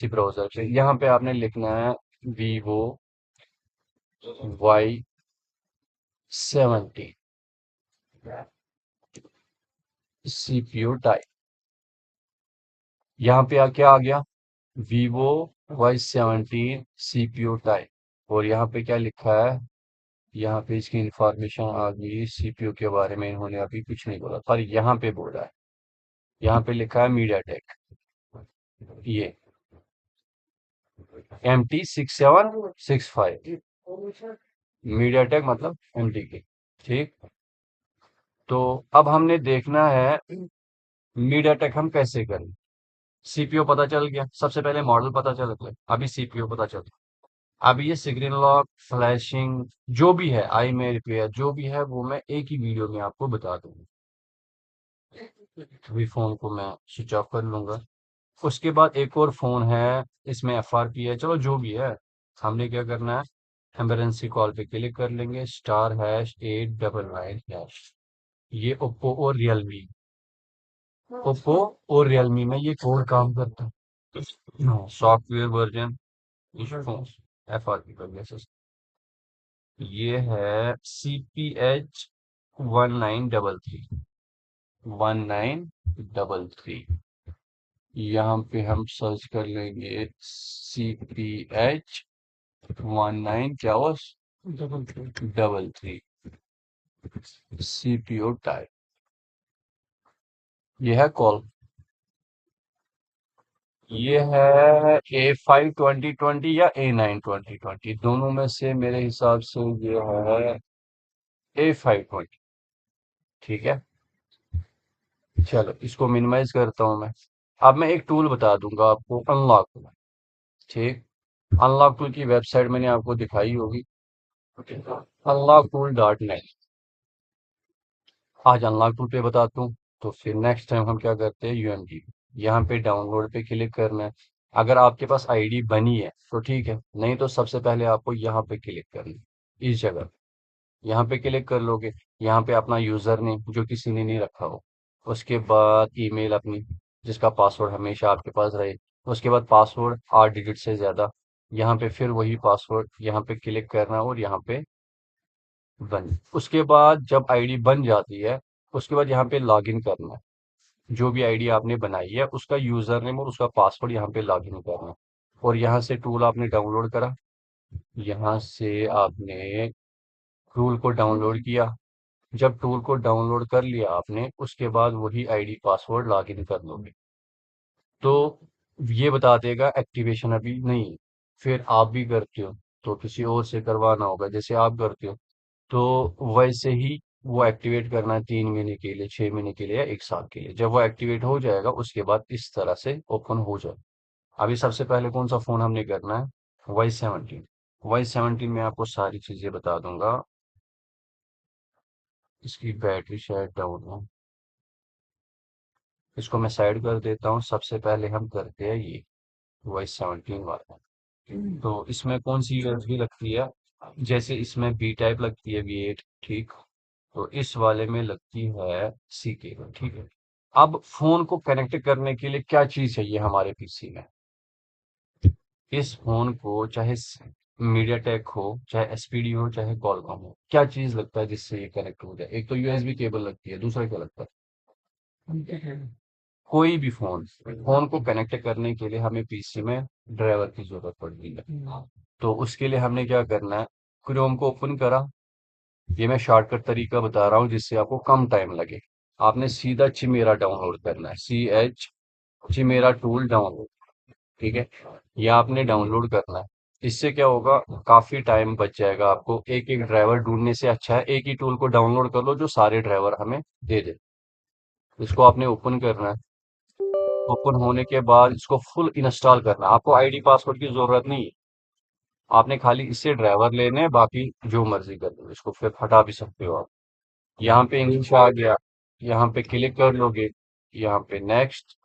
इसी ब्राउजर से यहाँ पे आपने लिखना है Vivo Y70 CPU टाइप। यहाँ पे क्या आ गया? Vivo Y17 CPU type. और यहाँ पे क्या लिखा है? यहाँ पे इसकी इंफॉर्मेशन आ गई सीपीयू के बारे में, इन्होंने अभी कुछ नहीं बोला पर यहाँ पे बोला है। यहाँ पे लिखा है मीडियाटेक, ये MT6765, मीडियाटेक मतलब MT की। ठीक। तो अब हमने देखना है मीडियाटेक हम कैसे करें। सीपीयू पता चल गया, सबसे पहले मॉडल पता चल गया, अभी सीपीयू पता चल गया। अभी ये स्क्रीन लॉक, फ्लैशिंग, जो भी है, आई में रिपेयर, जो भी है वो मैं एक ही वीडियो में आपको बता दूंगा। अभी फोन को मैं स्विच ऑफ कर लूंगा। उसके बाद एक और फोन है, इसमें एफआरपी है, चलो जो भी है। हमने क्या करना है, एमरजेंसी कॉल पे क्लिक कर लेंगे, *899#। ये ओप्पो और रियलमी में ये कोड काम करता है। सॉफ्टवेयर वर्जन एफआरपी का बेसिस। ये है CPH1933, 1933। यहाँ पे हम सर्च कर लेंगे CPH19 क्या हुआ, डबल थ्री CPU टाइप। ये है कॉल। ये है A5 2020 या A9 2020, दोनों में से मेरे हिसाब से ये है A5 20। ठीक है। चलो इसको मिनिमाइज करता हूँ मैं। अब मैं एक टूल बता दूंगा आपको, अनलॉक टूल। ठीक। अनलॉक टूल की वेबसाइट मैंने आपको दिखाई होगी, unlocktool.net। आज अनलॉक टूल पे बताता हूँ। तो फिर नेक्स्ट टाइम हम क्या करते हैं, यूएमटी, यहाँ पे डाउनलोड पे क्लिक करना है। अगर आपके पास आईडी बनी है तो ठीक है, नहीं तो सबसे पहले आपको यहाँ पे क्लिक करना है, इस जगह। यहाँ पे क्लिक कर लोगे, यहाँ पे अपना यूजर नेम जो किसी ने नहीं रखा हो, उसके बाद ईमेल अपनी, जिसका पासवर्ड हमेशा आपके पास रहे, उसके बाद पासवर्ड 8 डिजिट से ज्यादा। यहाँ पे फिर वही पासवर्ड, यहाँ पे क्लिक करना और यहाँ पे बन। उसके बाद जब आईडी बन जाती है, उसके बाद यहाँ पे लॉगिन करना है। जो भी आईडी आपने बनाई है उसका यूजर नेम और उसका पासवर्ड यहाँ पे लॉगिन करना है। और यहाँ से टूल आपने डाउनलोड करा, यहाँ से आपने टूल को डाउनलोड किया। जब टूल को डाउनलोड कर लिया आपने, उसके बाद वही आईडी पासवर्ड लॉगिन कर लोगे। तो ये बता देगा एक्टिवेशन अभी नहीं है। फिर आप भी करते हो तो किसी और से करवाना होगा, जैसे आप करते हो तो वैसे ही वो एक्टिवेट करना है 3 महीने के लिए, 6 महीने के लिए या 1 साल के लिए। जब वो एक्टिवेट हो जाएगा उसके बाद इस तरह से ओपन हो जाए। अभी सबसे पहले कौन सा फोन हमने करना है, वाई सेवनटीन में आपको सारी चीजें बता दूंगा। इसकी बैटरी शायद डाउन है, इसको मैं साइड कर देता हूँ। सबसे पहले हम करते हैं ये वाई 17 वाला। तो इसमें कौन सी यूएसबी लगती है, जैसे इसमें बी टाइप लगती है V8। ठीक। तो इस वाले में लगती है सी केबल। ठीक है। अब फोन को कनेक्ट करने के लिए क्या चीज चाहिए हमारे पीसी में, इस फोन को चाहे मीडिया टेक हो, चाहे एसपीडी हो, चाहे कॉलकॉम हो, क्या चीज लगता है जिससे ये कनेक्ट हो जाए? एक तो यूएसबी केबल लगती है, दूसरा क्या लगता है? कोई भी फोन, फोन को कनेक्ट करने के लिए हमें पीसी में ड्राइवर की जरूरत पड़ती है। तो उसके लिए हमने क्या करना है, क्रोम को ओपन करा। ये मैं शॉर्टकट तरीका बता रहा हूँ जिससे आपको कम टाइम लगे। आपने सीधा चिमेरा डाउनलोड करना है, चिमेरा टूल डाउनलोड। ठीक है। ये आपने डाउनलोड करना है। इससे क्या होगा, काफी टाइम बच जाएगा आपको। एक एक ड्राइवर ढूंढने से अच्छा है एक ही टूल को डाउनलोड कर लो जो सारे ड्राइवर हमें दे दे। इसको आपने ओपन करना है। ओपन होने के बाद इसको फुल इंस्टॉल करना है। आपको आईडी पासवर्ड की जरूरत नहीं है, आपने खाली इससे ड्राइवर लेने हैं, बाकी जो मर्जी कर लो, इसको फिर हटा भी सकते हो आप। यहाँ पे इंग्लिश आ गया, यहाँ पे क्लिक कर लोगे, यहाँ पे नेक्स्ट।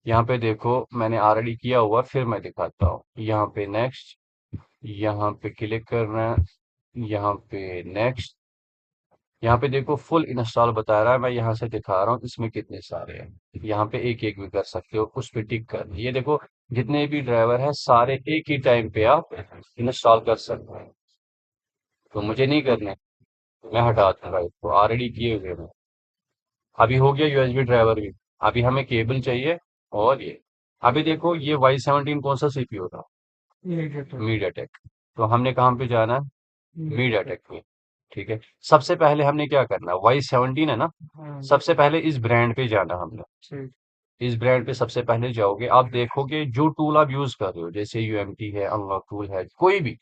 यहाँ पे देखो मैंने ऑलरेडी किया हुआ, फिर मैं दिखाता हूँ। यहाँ पे नेक्स्ट, यहाँ पे क्लिक करना है, यहाँ पे नेक्स्ट। यहाँ पे देखो फुल इंस्टॉल बता रहा है, मैं यहाँ से दिखा रहा हूँ इसमें कितने सारे हैं। यहाँ पे एक एक भी कर सकते हो, उस पे टिक कर, ये देखो जितने भी ड्राइवर हैं सारे एक ही टाइम पे आप इंस्टॉल कर सकते हैं। तो मुझे नहीं करने, मैं हटा दूंगा इसको, ऑलरेडी किए हुए हैं। अभी हो गया यूएसबी ड्राइवर भी। अभी हमें केबल चाहिए। और ये अभी देखो ये Y17 कौन सा सीपीयू था? मीडियाटेक। तो हमने कहाँ पे जाना है? मीडियाटेक पे। ठीक है। सबसे पहले हमने क्या करना है? Y17 है ना? सबसे पहले इस ब्रांड पे जाना हमने। इस ब्रांड पे सबसे पहले जाओगे, आप देखोगे जो टूल आप यूज कर रहे हो, जैसे यूएमटी है, अनलॉक टूल है, कोई भी,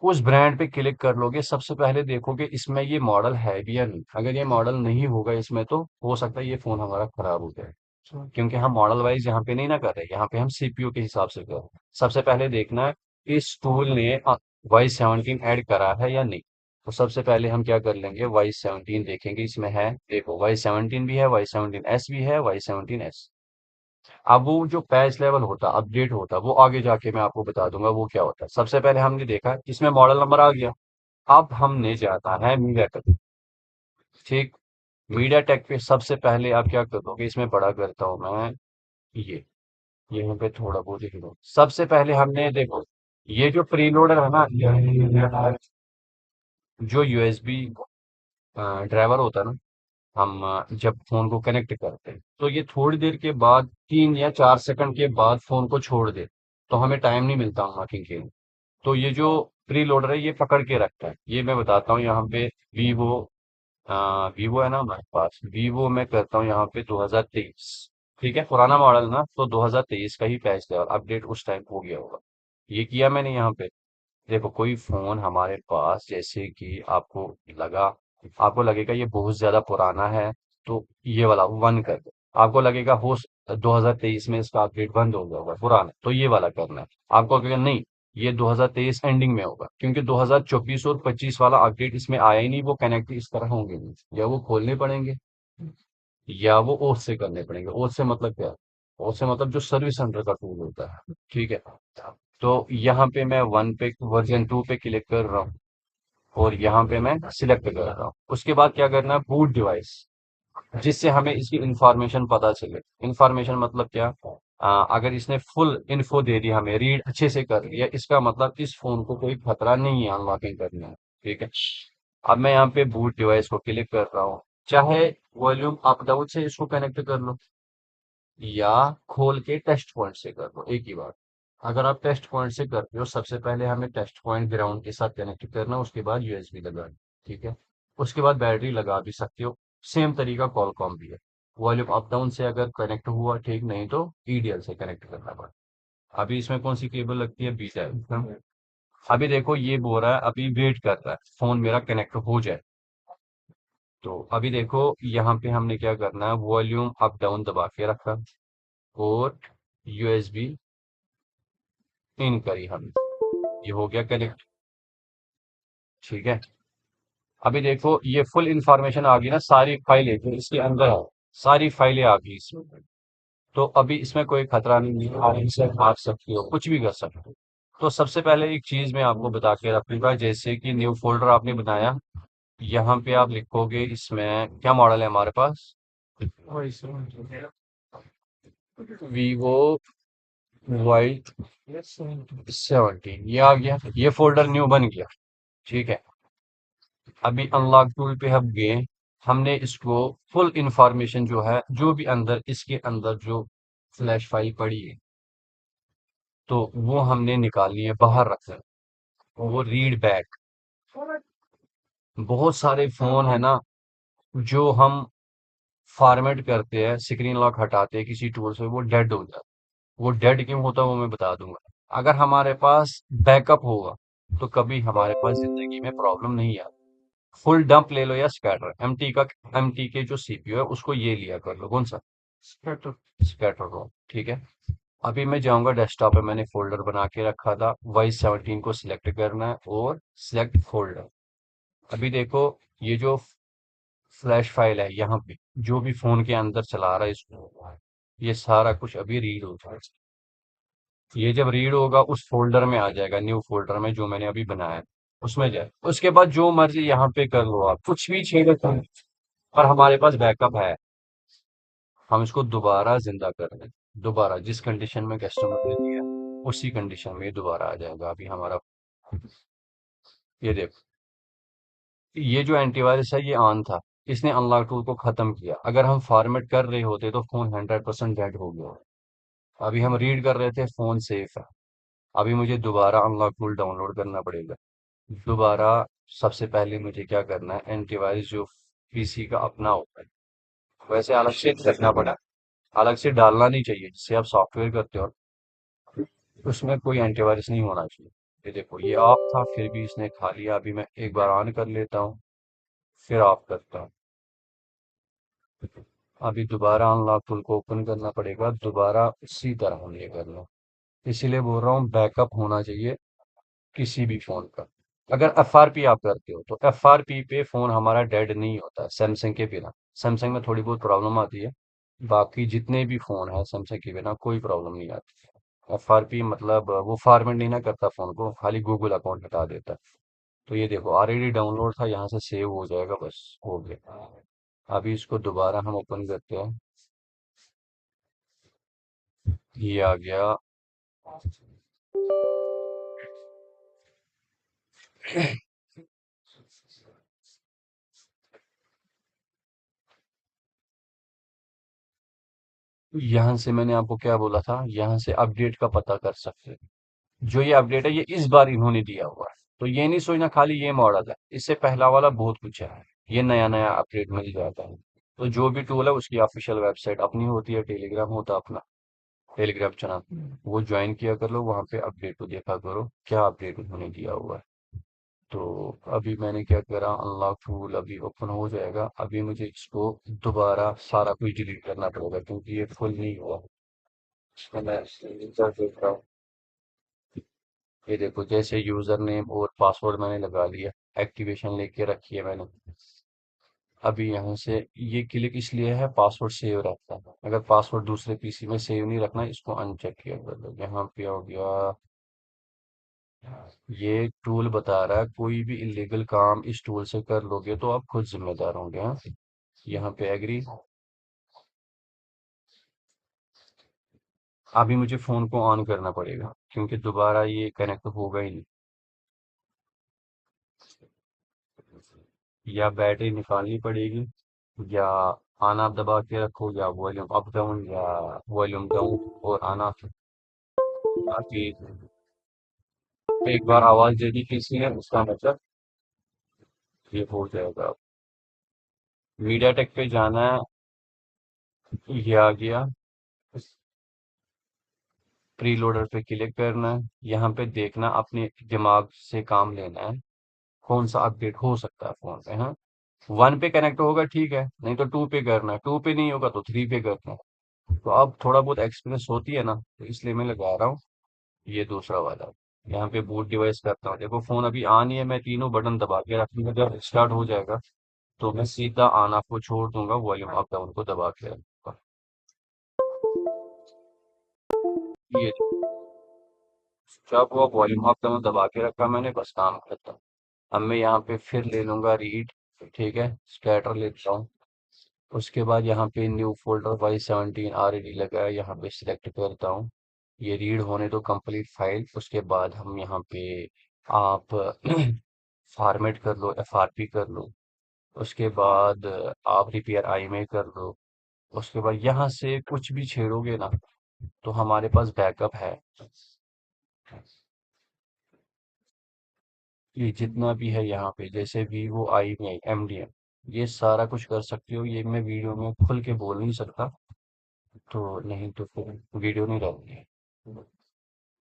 उस ब्रांड पे क्लिक कर लोगे। सबसे पहले देखोगे इसमें ये मॉडल है भी या नहीं। अगर ये मॉडल नहीं होगा इसमें, तो हो सकता है ये फोन हमारा खराब हो जाए। क्योंकि हम मॉडल वाइज यहाँ पे नहीं ना कर रहे, यहाँ पे हम सीपीयू के हिसाब से कर रहे हैं। सबसे पहले देखना है इस टूल ने Y17 ऐड करा है या नहीं। तो सबसे पहले हम क्या कर लेंगे, Y17 देखेंगे इसमें है। देखो Y17 भी है, Y17s भी है, Y17s। अब वो जो पैच लेवल होता, अपडेट होता, वो आगे जाके मैं आपको बता दूंगा वो क्या होता है। सबसे पहले हमने देखा इसमें मॉडल नंबर आ गया। अब हमने जाना है मीडिया टेक। ठीक। मीडिया टेक पे सबसे पहले आप क्या करोगे, इसमें बड़ा करता हूँ मैं। ये यहाँ पे थोड़ा बहुत ही लो। सबसे पहले हमने देखो, ये जो प्री लोडर है ना, जो यूएसबी ड्राइवर होता है ना, हम जब फोन को कनेक्ट करते हैं तो ये थोड़ी देर के बाद 3 या 4 सेकंड के बाद फोन को छोड़ दे। तो हमें टाइम नहीं मिलता अनलॉकिंग के लिए। तो ये जो प्री लोडर है ये पकड़ के रखता है। ये मैं बताता हूँ यहाँ पे। वीवो, वीवो है ना हमारे पास, वीवो में करता हूँ यहाँ पे 2023। ठीक है, पुराना मॉडल ना, तो 2023 का ही पैच दिया, अपडेट उस टाइम हो गया होगा। ये किया मैंने यहाँ पे। देखो कोई फोन हमारे पास, जैसे कि लगा आपको लगेगा ये बहुत ज्यादा पुराना है, तो ये वाला वन कर दो। आपको लगेगा 2023 में इसका अपडेट बंद हो गया होगा पुराना, तो ये वाला करना है। आपको लगेगा नहीं, ये 2023 एंडिंग में होगा, क्योंकि 2024 और 25 वाला अपडेट इसमें आया ही नहीं। वो कनेक्ट इस तरह होंगे नहीं, या वो खोलने पड़ेंगे, या वो ओथ से करने पड़ेंगे। ओथ से मतलब क्या है? ओथ से मतलब जो सर्विस सेंटर का टूल होता है। ठीक है। तो यहाँ पे मैं वन पे, वर्जन 2 पे क्लिक कर रहा हूँ, और यहाँ पे मैं सिलेक्ट कर रहा हूँ। उसके बाद क्या करना है, बूट डिवाइस, जिससे हमें इसकी इंफॉर्मेशन पता चले। इंफॉर्मेशन मतलब क्या? अगर इसने फुल इन्फो दे दी, हमें रीड अच्छे से कर लिया, इसका मतलब इस फोन को कोई खतरा नहीं है अनलॉकिंग करने में। ठीक है। अब मैं यहाँ पे बूट डिवाइस को क्लिक कर रहा हूँ। चाहे वॉल्यूम अप डाउन से इसको कनेक्ट कर लो, या खोल के टेस्ट पॉइंट से कर लो, एक ही बात। अगर आप टेस्ट पॉइंट से करते हो, सबसे पहले हमें टेस्ट पॉइंट ग्राउंड के साथ कनेक्ट करना, उसके बाद यूएसबी लगाना। ठीक है। उसके बाद बैटरी लगा भी सकते हो। सेम तरीका कॉलकॉम भी है। वॉल्यूम अप डाउन से अगर कनेक्ट हुआ ठीक, नहीं तो ईडीएल से कनेक्ट करना पड़ा। अभी इसमें कौन सी केबल लगती है? B type. अभी देखो ये बोल रहा है अभी वेट कर रहा है फोन मेरा कनेक्ट हो जाए। तो अभी देखो यहाँ पे हमने क्या करना है, वॉल्यूम अप डाउन दबा के रखा, और यूएसबी इन करी हमने। ये हो गया कनेक्ट। ठीक है। अभी देखो ये फुल इंफॉर्मेशन आ गई ना, सारी फाइलें जो इसके अंदर है, सारी फाइलें आ गई इसमें। तो अभी इसमें कोई खतरा नहीं है, आप इनसे भाग सकती हो, कुछ भी कर सकते हो। तो सबसे पहले एक चीज मैं आपको बता के रखूंगा, जैसे कि न्यू फोल्डर आपने बनाया, यहाँ पे आप लिखोगे, इसमें क्या मॉडल है हमारे पास? वीवो Y17, ये आ गया, ये फोल्डर न्यू बन गया। ठीक है। अभी अनलॉक टूल पे हम गए, हमने इसको फुल इंफॉर्मेशन जो है, जो भी अंदर इसके अंदर जो फ्लैश फाइल पड़ी है, तो वो हमने निकालनी है, बाहर रखना है। वो रीड बैक। बहुत सारे फोन है ना, जो हम फॉर्मेट करते हैं, स्क्रीन लॉक हटाते हैं किसी टूल से, वो डेड हो जाता है। वो डेड क्यों होता है वो मैं बता दूंगा। अगर हमारे पास बैकअप होगा, तो कभी हमारे पास जिंदगी में प्रॉब्लम नहीं आती। फुल डंप ले लो या स्कैटर, एमटी के जो सीपीयू है उसको ये लिया कर लो। कौन सा? स्कैटर। स्कैटर रो। ठीक है। अभी मैं जाऊंगा डेस्कटॉप पे, मैंने फोल्डर बना के रखा था, Y17 को सिलेक्ट करना है, और सिलेक्ट फोल्डर। अभी देखो ये जो फ्लैश फाइल है यहाँ पे, जो भी फोन के अंदर चला रहा है इसको, ये सारा कुछ अभी रीड हो जाएगा। ये जब रीड होगा उस फोल्डर में आ जाएगा, न्यू फोल्डर में जो मैंने अभी बनाया है, उसमें जाए। उसके बाद जो मर्जी यहाँ पे कर लो, आप कुछ भी छेड़ो तुम, पर हमारे पास बैकअप है, हम इसको दोबारा जिंदा कर दें। दोबारा जिस कंडीशन में कस्टमर ने दिया उसी कंडीशन में ये दोबारा आ जाएगा। अभी हमारा ये देखो, ये जो एंटीवायरस है ये ऑन था, इसने अनलॉक टूल को खत्म किया। अगर हम फॉर्मेट कर रहे होते तो फोन 100% डेड हो गया होता। अभी हम रीड कर रहे थे, फोन सेफ है। अभी मुझे दोबारा अनलॉक टूल डाउनलोड करना पड़ेगा। दोबारा सबसे पहले मुझे क्या करना है, एंटीवायरस जो पीसी का अपना होता है वैसे अलग से रखना पड़ा, अलग से डालना नहीं चाहिए। जिससे आप सॉफ्टवेयर करते हो उसमें कोई एंटीवायरस नहीं होना चाहिए। ये देखो ये ऑफ था फिर भी इसने खा लिया। अभी मैं एक बार ऑन कर लेता हूँ, फिर ऑफ करता हूँ। अभी दोबारा अनलॉक टूल को ओपन करना पड़ेगा, दोबारा उसी तरह हम ये करना। इसीलिए बोल रहा हूँ बैकअप होना चाहिए किसी भी फोन का। अगर एफआरपी आप करते हो तो एफआरपी पे फोन हमारा डेड नहीं होता है सैमसंग के बिना। सैमसंग में थोड़ी बहुत प्रॉब्लम आती है, बाकी जितने भी फोन है सैमसंग के बिना कोई प्रॉब्लम नहीं आती। एफआरपी मतलब वो फॉर्मेट नहीं ना करता फोन को, खाली गूगल अकाउंट हटा देता है। तो ये देखो ऑलरेडी डाउनलोड था, यहाँ से सेव हो जाएगा, बस हो गया। अभी इसको दोबारा हम ओपन करते हैं, ये आ गया। यहाँ से मैंने आपको क्या बोला था, यहाँ से अपडेट का पता कर सकते हैं। जो ये अपडेट है ये इस बार इन्होंने दिया हुआ है। तो ये नहीं सोचना खाली ये मॉडल है, इससे पहला वाला बहुत कुछ है। ये नया नया अपडेट मिल जाता है। तो जो भी टूल है उसकी ऑफिशियल वेबसाइट अपनी होती है, टेलीग्राम होता है अपना, टेलीग्राम चैनल, वो ज्वाइन किया कर लो। वहां पे अपडेट को देखा करो क्या अपडेट उन्होंने दिया हुआ है। तो अभी मैंने क्या करा, अनलॉक टूल अभी ओपन हो जाएगा। अभी मुझे इसको दोबारा सारा कुछ डिलीट करना पड़ेगा क्योंकि ये फुल नहीं हुआ। इसको मैं यूजर देख रहा हूँ। ये देखो जैसे यूजर नेम और पासवर्ड मैंने लगा लिया, एक्टिवेशन लेके रखी है मैंने। अभी यहाँ से ये क्लिक इसलिए है, पासवर्ड सेव रहता है। अगर पासवर्ड दूसरे पीसी में सेव नहीं रखना, इसको अनचेक किया कर दो। यहाँ पे हो गया, ये टूल बता रहा है कोई भी इलीगल काम इस टूल से कर लोगे तो आप खुद जिम्मेदार होंगे। हाँ, यहाँ पे एग्री। अभी मुझे फोन को ऑन करना पड़ेगा क्योंकि दोबारा ये कनेक्ट होगा ही नहीं। या बैटरी निकालनी पड़ेगी, या ऑन ऑफ दबा के रखो, या वॉल्यूम अप डाउन, या वॉल्यूम डाउन और ऑन ऑफ। बाकी एक बार आवाज दे दी किसी ने उसका मतलब ये हो जाएगा। मीडिया टेक पे जाना है, ये आ गया। प्री लोडर पे क्लिक करना है, यहाँ पे देखना, अपने दिमाग से काम लेना है कौन सा अपडेट हो सकता है फोन पे। हाँ, 1 पे कनेक्ट होगा ठीक है, नहीं तो 2 पे करना है, 2 पे नहीं होगा तो 3 पे करना है। तो अब थोड़ा बहुत एक्सपीरियंस होती है ना, तो इसलिए मैं लगा रहा हूँ ये दूसरा वाला। यहाँ पे बूट डिवाइस करता हूँ, देखो फोन अभी ऑन ही है, मैं तीनों बटन दबा के रखूंगा। जब स्टार्ट हो जाएगा तो मैं सीधा ऑन ऑफ को छोड़ दूंगा, वॉल्यूम अप डाउन को दबा के रखूंगा। ये जब वो वॉल्यूम अप डाउन दबा के रखा मैंने, बस काम खत्म। अब मैं यहाँ पे फिर ले लूंगा रीड, ठीक है, स्कैटर लेता हूँ। उसके बाद यहाँ पे न्यू फोल्डर Y17 ऑलरेडी लगा है, यहाँ पे सिलेक्ट करता हूँ। ये रीड होने दो कंप्लीट फाइल, उसके बाद हम यहाँ पे आप फॉर्मेट कर लो, एफआरपी कर लो। उसके बाद आप रिपेयर आई में कर लो। उसके बाद यहाँ से कुछ भी छेड़ोगे ना तो हमारे पास बैकअप है। ये जितना भी है यहाँ पे, जैसे वीवो आई में एमडीएम, ये सारा कुछ कर सकते हो। ये मैं वीडियो में खुल के बोल नहीं सकता, तो नहीं तो फिर वीडियो नहीं रहती है।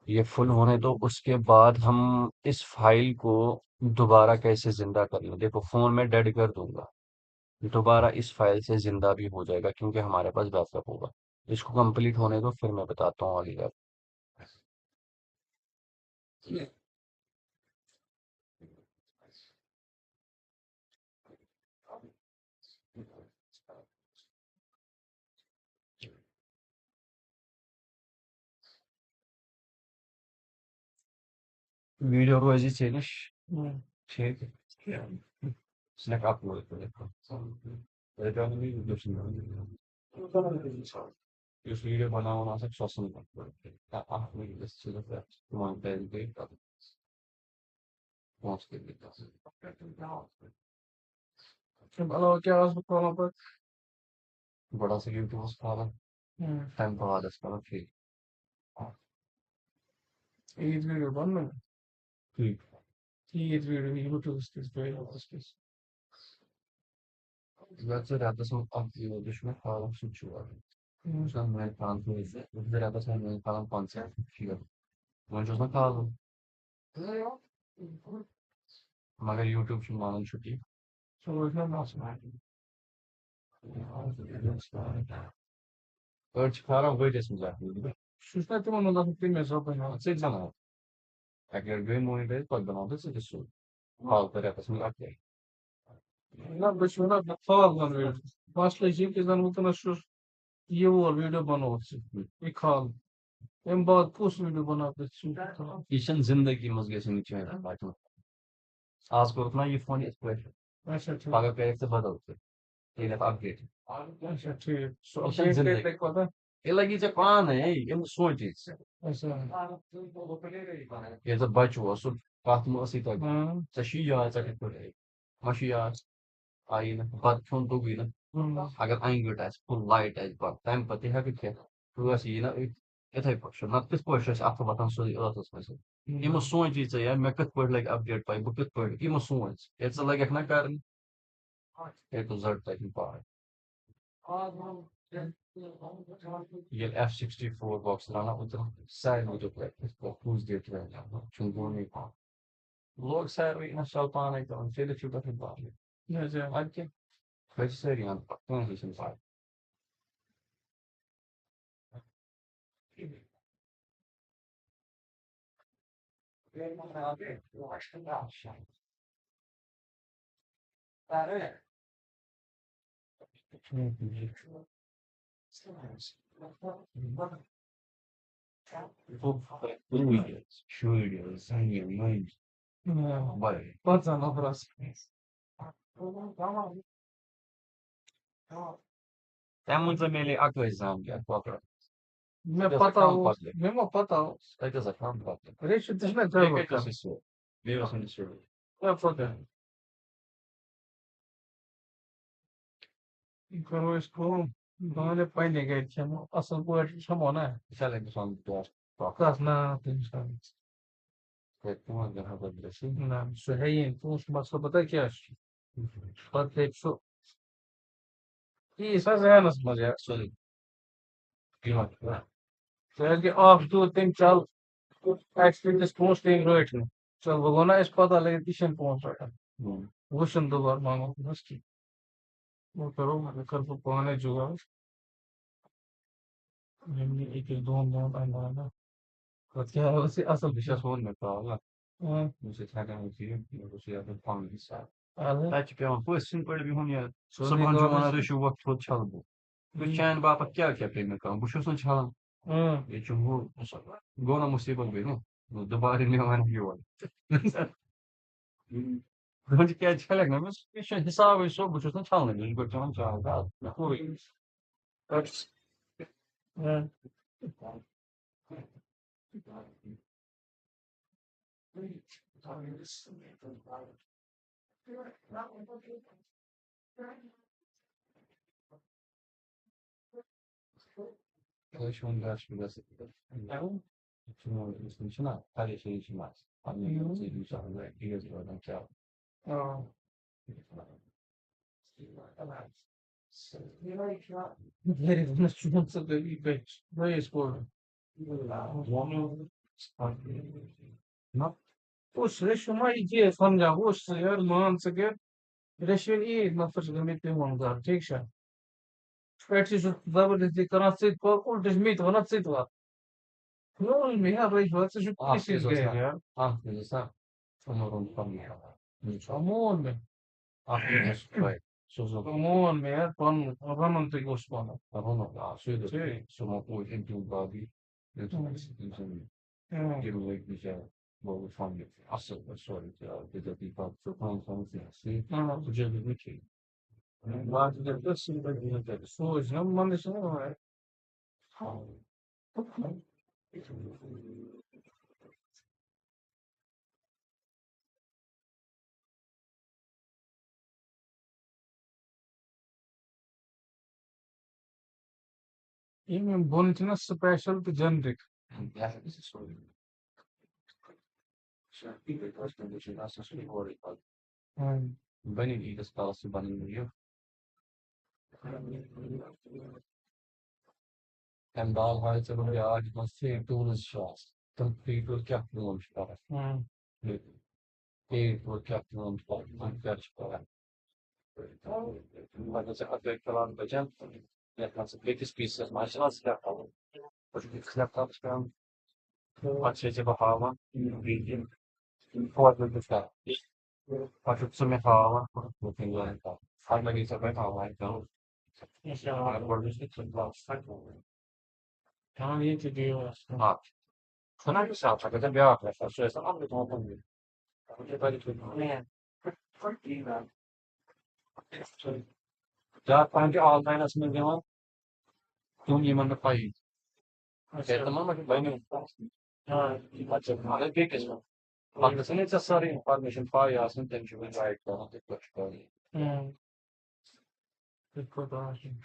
ये फुल होने दो, उसके बाद हम इस फाइल को दोबारा कैसे जिंदा कर लें। देखो फोन में डेड कर दूंगा, दोबारा इस फाइल से जिंदा भी हो जाएगा क्योंकि हमारे पास बैकअप होगा। इसको कंप्लीट होने दो फिर मैं बताता हूँ आगे का। वीडियो को ऐसे चेलिश ठीक है। Snack upload. Już ile bana ona sak sosunu bak. Ya ahmi de size de tuman belli tadı. Monster bir tadı. अब अलावा क्या आवाज बताना पर बड़ा सा यूट्यूब उस्ताद टाइम पर आ जाता है फिर ईद वीडियो बनना ठीक ईद वीडियो यूट्यूब स्पेस पे space zaten rahatsız aklı düşme falan suçu var. Şu an ben falan teyze. Bizde rahatsız ben falan panser çıkıyor. Onca kaldım. मगर यूट्यूब से मालूम छुट्टी समझना ना समझ और çıkar ama böyle समझा सूचना तो मन होता है मैं सब बना Açık zaman. Eğer gün monitörü koyduğunda size su. Halka rahatsız aklı. ना बस ना फाल बन वीडियो फास्ट लाइक के जन उतना शो ये वो वीडियो बनो एक खाल em बाद पोस्ट वीडियो बना के İşin zindagimiz geçen için bakın. Az korkma iPhone etkiler. अच्छा ठीक Paga gerekse badaltı. Yine upgrade. अच्छा ठीक सो İşin अपडेट zindagi. करते पता Ela gidecek bana ey, em sonho disso. ऐसा Ya da bate o assunto, parte mo assim tá. हाँ Sa shiya sa por aí. Mashiya aí na bat phone to gina. Agar anger as full light as but time pati ha que tu assim na यथै पर्छ न त्यसपछि आफ्नो बताउन सोधि अथस mas emoções disso aí me que depois like update pai porque depois emoções it's like na cara é do zero tá em par e ele F64 box lá na outra sai do play for who's there to right now chungo nem pá logo sai na salpana então se ele chuta em par ऐसा aqui vai ser em par não é isso em par Fluidos, sangue, mãe, vai. पता ना France É muito também a coesão, que é própria. मैं Deus पता acalma, हूँ pode ler. मैं पता हूँ Aí Deus acalma, pode ler. रेश इतना O कर que é que बता você sou? Viva assim de ser. क्या पता करो इसको गाने पहले गए थे हम असल पोएट्री हम होना है Isso é legal, só um dos próprios. कसना इंसान É uma garrafa de assim. ना सुहाई तो उस मसला पता है क्या है पता है सो ये सब है ना समझ यार Só de clima. तो है कि ऑफ दो तीन चल actually this post in right में चल वो ना इस पता लगे किशन पहुंच रहा है वो शन दो बार मांगो बस की वो करो मैं कर तो पाने जुगा ये एक एक दो आना ना तो क्या है वैसे असल Deixa só onde tá lá. हाँ Você tá ganhando aqui, você já tem fome de sal. आले Tá tipo, é uma coisa assim, para mim, onde सोने sabão de का uma बस deixa o outro todo chalbo. Bu çayın baba क्या क्या पे में काम बुशो सुन çalan. हाँ E çubu gona musiba beni. Bu da ne var ne var. Onde que é diferente, né? Mas deixa hesabı isso bu çocuktan çalın. Biz bu çocuktan çalın. Ne koy? हाँ Deixa um gasto dessa. Então, isso não, parece isso mais. A minha não sei isso, né? E eu não quero. हाँ Very honest, you want to be bitch. Very sport. Não, Ush, решено идея समझा उस यार मान सके ration ये नफर से में पे होगा ठीक है स्पेशली जो जबरदस्ती करना से को उल्टे में तो ना से तो नो में यार रेश बात से जो किसी गए यार fiz essa. Sono família. Não só. Come on में Isso, vai. Sono कमोन में यार पन रमन तो उस पन Arruma lá, cedo, ठीक sono poi in più body, dentro questi insomma, che non è che c'è, boh, fammi, assolutamente, solito, che da ti faccio, quando sono sì, हाँ succede perché. बात जब तक सिंपल नहीं होता सोच ना मन से ना है Именно Bonitna special to generic. Hmm. Beni das Spaß übernehmen. En dagelijks hebben we eigenlijk maar 4 shots. Dan people captain on spelen. Hmm. People captain on spelen. Dan ver spelen. Maar dat is altijd wel een beetje. Ja, dat is een beetje spiezen. Maar als je dat al. Als je het slecht hebt spelen. Als je het behouden. Voor de bevel. Als je het zo met houden. Dan kun je het al. Als je het bij houden. Dan. Ja, wordt het niet zo lastig. Can't need to do this. Ah. Vanuit mezelf, ik heb ja, dat is een andere kant. Daar kwam je altijd als mijn jongen, toen iemand erbij is. Oké, dan mag ik bijna niet passen. Ja, dat is maar dat kijk eens. Maar dat is niet zo sorry, maar misschien een paar jaar zijn denk je wel bij dan dit wat je Hmm. Good production.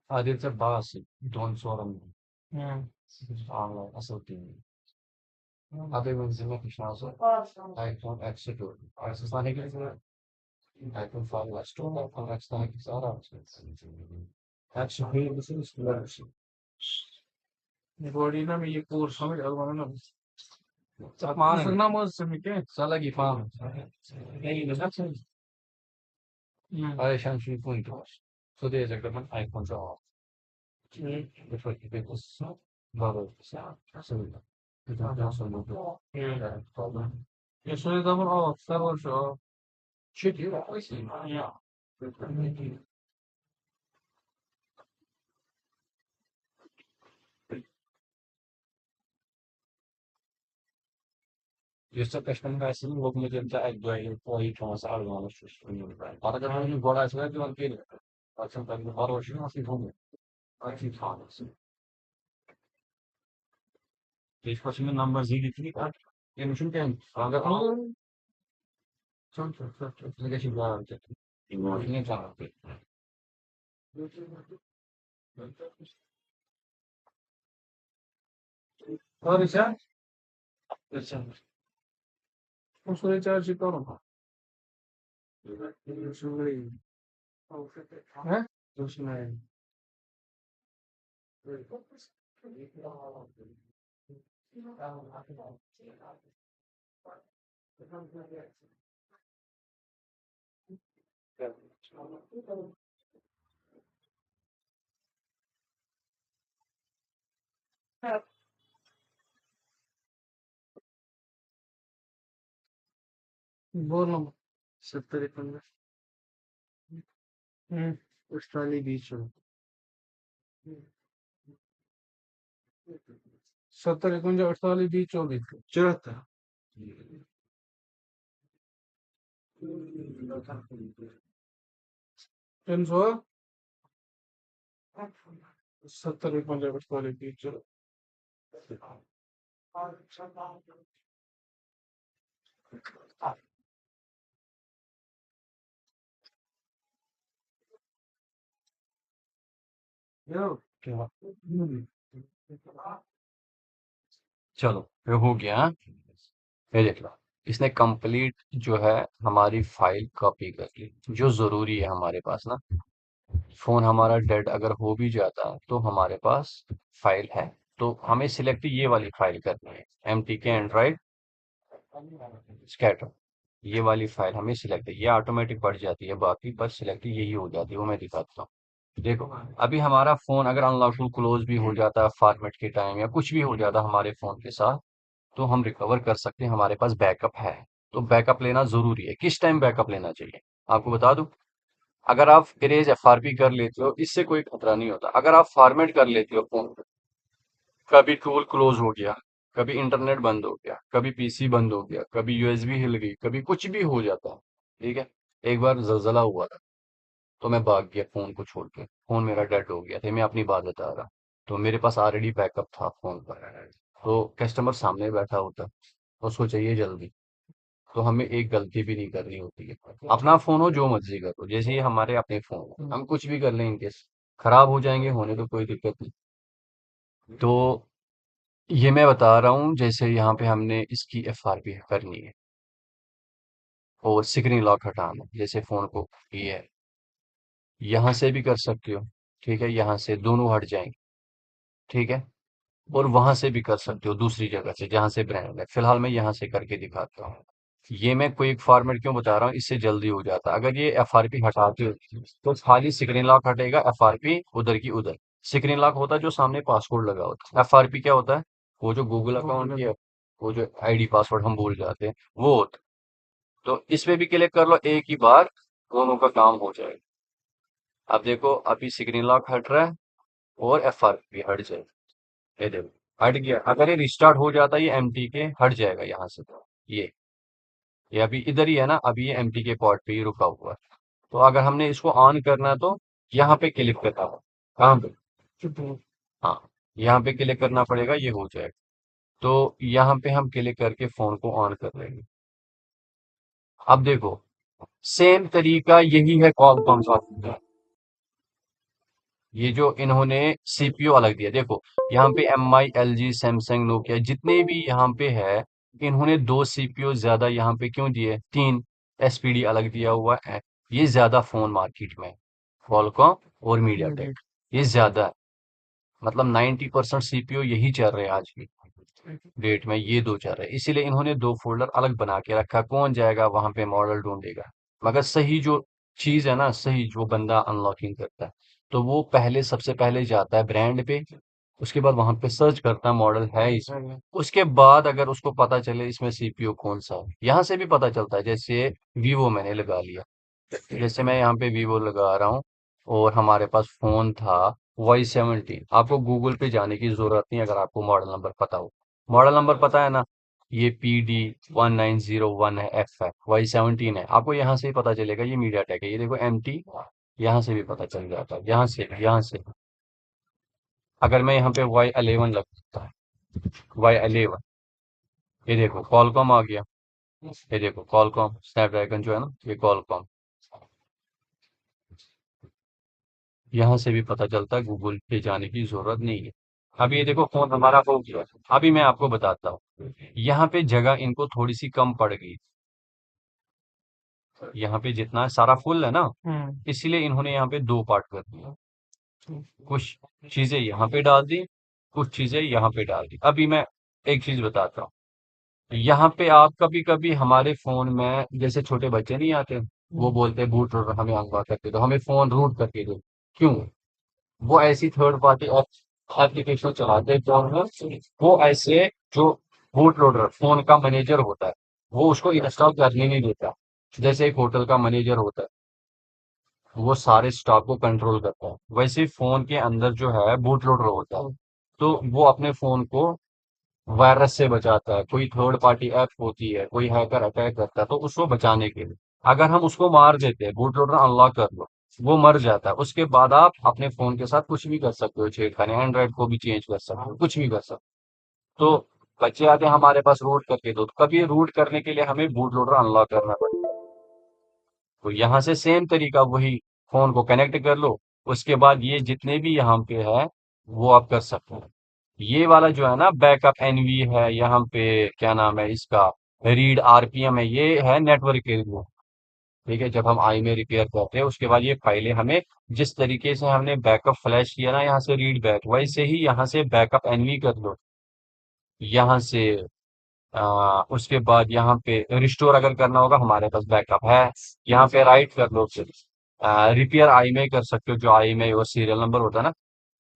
Ah, dit is basis, don't sorum. Hmm. Allah, asal team. Abi mensen met zo. iPhone Exeter. Als het dan niet is, iPhone 5 was toen iPhone X dan is aan. Actually, this is learning. Body ना में ये course हमें अलग ना Sapmane. ना मत समझ के Sala की farm. नहीं लगा चल. Hmm. Ay şan şu point var. So diyecek zaman iPhone çok. Bu çok bir kız. Baba. Sonra. Bir daha sonra bu. Hmm. Problem. Eso es double off, double show. Should you always see? Yeah. Yusuf Kaşman'ın versiyonu bu müdürümde Erdoğan'ın o ilk olması almamış. Arada böyle gol açmaya bir vakit geliyor. Açın ben bu var hoşuma nasıl yapamıyor. Açın tanesi. Beş başımın number zili değil. Yemişim ki. Kanka tamam. Çok. Ne geçim var artık. Ne tamam. और इसे Geçen. उसको charge करो हैं उसमें बोलो 70 Australia बीच 70 Australia बीच 24 74 300 70 Australia बीच यो क्या? चलो ये हो गया हाँ? ये देख लो इसने कंप्लीट जो है हमारी फाइल कॉपी कर ली जो जरूरी है हमारे पास ना फोन हमारा डेड अगर हो भी जाता तो हमारे पास फाइल है तो हमें सिलेक्ट ये वाली फाइल करनी है MTK एंड्रॉइड स्कैटर ये वाली फाइल हमें सिलेक्ट है ये ऑटोमेटिक बढ़ जाती है बाकी पर सिलेक्ट यही हो जाती है वो मैं दिखाता हूँ देखो अभी हमारा फोन अगर अनलॉक क्लोज भी हो जाता है फॉर्मेट के टाइम या कुछ भी हो जाता हमारे फोन के साथ तो हम रिकवर कर सकते हैं हमारे पास बैकअप है तो बैकअप लेना जरूरी है किस टाइम बैकअप लेना चाहिए आपको बता दूं अगर आप इरेज FRP कर लेते हो इससे कोई खतरा नहीं होता अगर आप फॉर्मेट कर लेते हो फोन कभी टूल क्लोज हो गया कभी इंटरनेट बंद हो गया कभी PC बंद हो गया कभी USB हिल गई कभी कुछ भी हो जाता है ठीक है एक बार ज़लज़ला हुआ था, तो मैं भाग गया फ़ोन को छोड़ के। फ़ोन मेरा डेड हो गया था, मैं अपनी बात बता रहा। तो मेरे पास ऑलरेडी बैकअप था फ़ोन का। तो कस्टमर सामने बैठा होता, उसको चाहिए जल्दी, तो हमें एक गलती भी नहीं करनी होती है। अपना फ़ोन हो जो मर्ज़ी करो, जैसे ये हमारे अपने फ़ोन हैं, हम कुछ भी कर लें इन केस खराब हो जाएँगे, होने तो कोई दिक्कत नहीं। तो ये मैं बता रहा हूँ, जैसे यहाँ पे हमने इसकी एफआरपी करनी है और स्क्रीन लॉक हटाना, जैसे फोन को ये है, यहाँ से भी कर सकते हो। ठीक है, यहाँ से दोनों हट जाएंगे। ठीक है, और वहां से भी कर सकते हो दूसरी जगह से जहां से ब्रांड है। फिलहाल मैं यहाँ से करके दिखाता हूँ। ये मैं क्विक फॉर्मेट क्यों बता रहा हूँ, इससे जल्दी हो जाता है। अगर ये एफआरपी हटाते हो तो खाली स्क्रीन लॉक हटेगा, एफआरपी उधर की उधर। स्क्रीन लॉक होता है जो सामने पासवर्ड लगा होता है, एफआरपी क्या होता है, वो जो गूगल अकाउंट की वो जो आईडी पासवर्ड हम भूल जाते हैं वो होता है। तो इस पे भी क्लिक कर लो एक ही बार, दोनों का काम हो जाएगा। अब देखो अभी स्क्रीन लॉक हट रहा है और एफआरपी हट जाएगा। ये देखो हट गया। अगर ये रिस्टार्ट हो जाता है ये एमटी के हट जाएगा यहाँ से। ये अभी इधर ही है ना, अभी ये एमटी के पॉट पे ही रुका हुआ है। तो अगर हमने इसको ऑन करना है तो यहाँ पे क्लिक करना होगा। कहाँ पे? हाँ, यहाँ पे क्लिक करना पड़ेगा, ये हो जाएगा। तो यहाँ पे हम क्लिक करके फोन को ऑन कर लेंगे। अब देखो सेम तरीका यही है कॉलकॉम का। ये जो इन्होंने सीपीयू अलग दिया, देखो यहाँ पे M I L G Samsung Nokia जितने भी यहाँ पे है, इन्होंने दो सीपीयू ज्यादा यहाँ पे क्यों दिए, तीन एसपीडी अलग दिया हुआ है। ये ज्यादा फोन मार्केट में, क्वालकॉम और मीडियाटेक, ये ज्यादा है। मतलब 90% सीपीयू यही चल रहे हैं आज की डेट में, ये दो चल रहे हैं। इसीलिए इन्होंने दो फोल्डर अलग बना के रखा। कौन जाएगा वहां पे मॉडल ढूंढेगा, मगर सही जो चीज है ना, सही जो बंदा अनलॉकिंग करता है, तो वो पहले सबसे पहले जाता है ब्रांड पे, उसके बाद वहां पे सर्च करता है मॉडल है इसमें, उसके बाद अगर उसको पता चले इसमें सीपीयू कौन सा है, यहाँ से भी पता चलता है। जैसे वीवो मैंने लगा लिया, जैसे मैं यहाँ पे वीवो लगा रहा हूँ और हमारे पास फोन था Y17। आपको गूगल पे जाने की जरूरत नहीं अगर आपको मॉडल नंबर पता हो। मॉडल नंबर पता है ना, ये PD1901 है, एफ है, Y17 है। आपको यहाँ से ही पता चलेगा ये मीडिया टेक है। ये देखो MT, यहाँ से भी पता चल जाता है, यहाँ से अगर मैं यहाँ पे Y11 लगता है, Y11, ये देखो कॉलकॉम आ गया। ये देखो कॉलकॉम स्नैपड्रैगन जो है ना, ये कॉलकॉम, यहाँ से भी पता चलता है, गूगल पे जाने की जरूरत नहीं है। अभी ये देखो फोन हमारा हो गया। अभी मैं आपको बताता हूँ, यहाँ पे जगह इनको थोड़ी सी कम पड़ गई। यहाँ पे जितना है सारा फुल है ना, इसीलिए इन्होंने यहाँ पे दो पार्ट कर दिया। कुछ चीजें यहाँ पे डाल दी, कुछ चीजें यहाँ पे डाल दी। अभी मैं एक चीज बताता हूँ, यहाँ पे आप कभी कभी हमारे फोन में जैसे छोटे बच्चे नहीं आते, वो बोलते हैं बूट लोडर हमें अनलॉक करके दो, हमें फोन रूट करके दो। क्यों? वो ऐसी थर्ड पार्टी एप्लीकेशन चलाते हैं फोन में, वो ऐसे जो बूट लोडर फोन का मैनेजर होता है, वो उसको इंस्टॉल करने नहीं देता। जैसे एक होटल का मैनेजर होता है, वो सारे स्टॉक को कंट्रोल करता है, वैसे फोन के अंदर जो है बूट लोडर होता है, तो वो अपने फोन को वायरस से बचाता है। कोई थर्ड पार्टी ऐप होती है, कोई हैकर अटैक करता है, तो उसको बचाने के लिए अगर हम उसको मार देते हैं, बूट लोडर अनलॉक कर लो, वो मर जाता है। उसके बाद आप अपने फोन के साथ कुछ भी कर सकते हो, छेड़खानी, एंड्रॉइड को भी चेंज कर सकते हो, कुछ भी कर सकते हो। तो बच्चे आते हैं हमारे पास रूट करके दो, तो कभी रूट करने के लिए हमें बूट लोडर अनलॉक करना पड़ेगा। तो यहाँ से सेम तरीका वही, फोन को कनेक्ट कर लो, उसके बाद ये जितने भी यहाँ पे है वो आप कर सकते हो। ये वाला जो है ना बैकअप एनवी है, यहाँ पे क्या नाम है इसका, रीड आरपीएम है, ये है नेटवर्क के लिए। ठीक है, जब हम आई में रिपेयर करते हैं उसके बाद ये फाइलें हमें, जिस तरीके से हमने बैकअप फ्लैश किया ना यहाँ से रीड बैक, वैसे ही यहाँ से बैकअप एनवी कर लो। यहाँ से उसके बाद यहाँ पे रिस्टोर अगर करना होगा, हमारे पास बैकअप है, यहाँ पे राइट कर लो। फिर रिपेयर आई में कर सकते हो, जो आई में वो सीरियल नंबर होता है ना,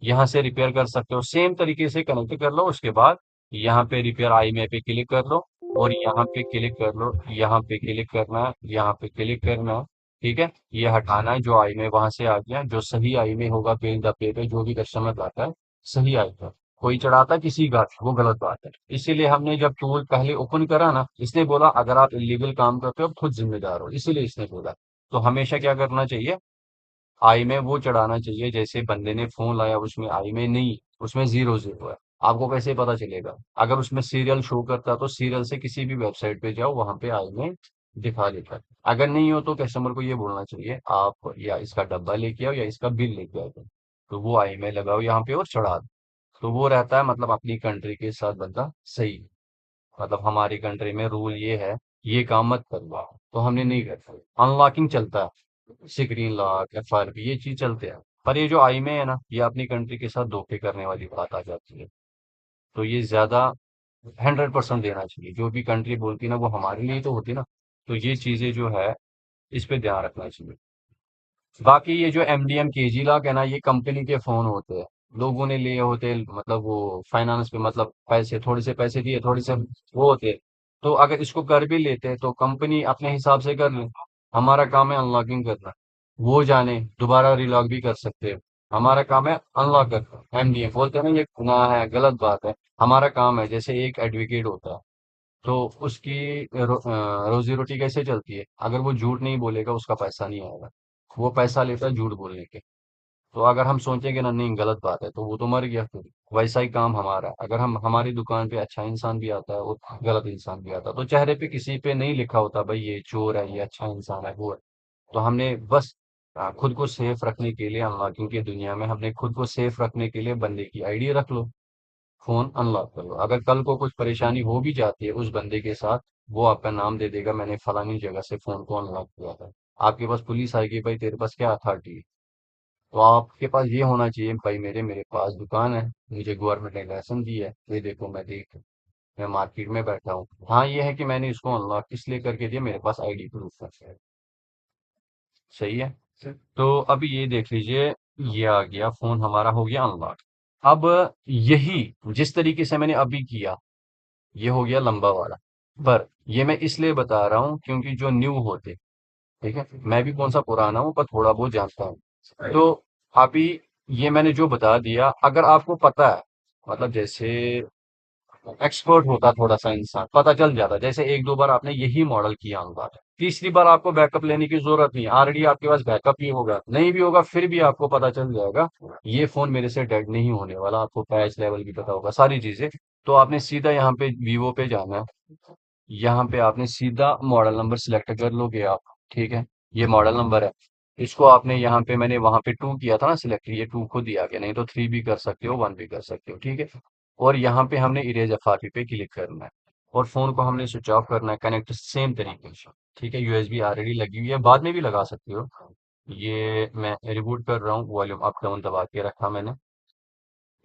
यहाँ से रिपेयर कर सकते हो। सेम तरीके से कनेक्ट कर लो, उसके बाद यहाँ पे रिपेयर आई में पे क्लिक कर लो और यहाँ पे क्लिक कर लो, यहाँ पे क्लिक करना है, यहाँ पे क्लिक करना है। ठीक है, ये हटाना है जो आई में वहां से आ गया, जो सही आई में होगा पे द पे पे जो भी कस्टमर आता है सही आई पर, कोई चढ़ाता है किसी का, वो गलत बात है। इसीलिए हमने जब टूल पहले ओपन करा ना, इसने बोला अगर आप इलीगल काम करते हो आप खुद जिम्मेदार हो, इसीलिए इसने बोला। तो हमेशा क्या करना चाहिए, आई में वो चढ़ाना चाहिए, जैसे बंदे ने फोन लाया उसमें आई में नहीं, उसमें 0 0 है। आपको कैसे पता चलेगा? अगर उसमें सीरियल शो करता तो सीरियल से किसी भी वेबसाइट पे जाओ, वहां पे आई में दिखा देता है। अगर नहीं हो तो कस्टमर को ये बोलना चाहिए आप या इसका डब्बा लेके आओ या इसका बिल लेके आओ, तो वो आई में लगाओ यहाँ पे और चढ़ा दो। तो वो रहता है, मतलब अपनी कंट्री के साथ बंदा सही है। मतलब हमारी कंट्री में रूल ये है, ये काम मत करवा, तो हमने नहीं करता। अनलॉकिंग चलता है, स्क्रीन लॉक, एफआरपी, ये चीज चलते हैं। पर ये जो आई में है ना, ये अपनी कंट्री के साथ धोखे करने वाली बात आ जाती है। तो ये ज्यादा 100% देना चाहिए, जो भी कंट्री बोलती है ना वो हमारे लिए तो होती है ना। तो ये चीजें जो है, इस पे ध्यान रखना चाहिए। बाकी ये जो एमडीएम केजी लॉक है ना, ये कंपनी के फोन होते हैं, लोगों ने लिए होते हैं, मतलब वो फाइनेंस पे, मतलब पैसे, थोड़े से पैसे दिए, थोड़े से वो होते हैं। तो अगर इसको कर भी लेते हैं तो कंपनी अपने हिसाब से कर ले। हमारा काम है अनलॉकिंग करना, वो जाने दोबारा रिलॉक भी कर सकते हैं। हमारा काम है अनलॉक करना। एमडीएम बोलते हैं ना, ये गुनाह है, गलत बात है। हमारा काम है, जैसे एक एडवोकेट होता है, तो उसकी रोजी रोटी कैसे चलती है? अगर वो झूठ नहीं बोलेगा उसका पैसा नहीं आएगा। वो पैसा लेता है झूठ बोलने के। तो अगर हम सोचेंगे ना नहीं गलत बात है, तो वो तो मर गया फिर। वैसा ही काम हमारा है। अगर हम, हमारी दुकान पे अच्छा इंसान भी आता है और गलत इंसान भी आता है, तो चेहरे पे किसी पे नहीं लिखा होता भाई ये चोर है, ये अच्छा इंसान है, वो है। तो हमने बस खुद को सेफ रखने के लिए, अनलॉकिंग की दुनिया में हमने खुद को सेफ रखने के लिए बंदे की आईडी रख लो, फोन अनलॉक कर लो। अगर कल को कुछ परेशानी हो भी जाती है उस बंदे के साथ, वो आपका नाम दे देगा, मैंने फलानी जगह से फोन को अनलॉक किया था। आपके पास पुलिस आएगी, भाई तेरे पास क्या अथॉरिटी है? तो आपके पास ये होना चाहिए, भाई मेरे मेरे पास दुकान है, मुझे गवर्नमेंट ने लाइसेंस दी है, ये देखो मैं मार्केट में बैठा हूँ। हाँ ये है कि मैंने इसको अनलॉक इसलिए करके दिया, मेरे पास आईडी प्रूफ है। सही है। तो अभी ये देख लीजिए, ये आ गया, फोन हमारा हो गया अनलॉक। अब यही जिस तरीके से मैंने अभी किया, ये हो गया लंबा वाला। पर ये मैं इसलिए बता रहा हूँ क्योंकि जो न्यू होते, ठीक है, मैं भी कौन सा पुराना हूँ पर थोड़ा बहुत जानता हूँ। तो अभी ये मैंने जो बता दिया, अगर आपको पता है, मतलब जैसे एक्सपर्ट होता थोड़ा सा इंसान, पता चल जाता, जैसे एक दो बार आपने यही मॉडल किया होगा, तीसरी बार आपको बैकअप लेने की जरूरत नहीं, ऑलरेडी आपके पास बैकअप ही होगा, नहीं भी होगा फिर भी आपको पता चल जाएगा ये फोन मेरे से डेड नहीं होने वाला, आपको पैच लेवल भी पता होगा, सारी चीजें। तो आपने सीधा यहाँ पे वीवो पे जाना है, यहाँ पे आपने सीधा मॉडल नंबर सिलेक्ट कर लोगे आप, ठीक है, ये मॉडल नंबर है। इसको आपने यहाँ पे, मैंने वहां पे 2 किया था ना सिलेक्ट, ये 2 को दिया गया, नहीं तो 3 भी कर सकते हो, 1 भी कर सकते हो, ठीक है। और यहाँ पे हमने इरेज एफआरपी पे क्लिक करना है, और फोन को हमने स्विच ऑफ करना है, कनेक्ट सेम तरीके से, ठीक है। यूएसबी ऑलरेडी लगी हुई है, बाद में भी लगा सकते हो। ये मैं रिबूट कर रहा हूँ, वॉल्यूम अप डाउन दबा के रखा मैंने।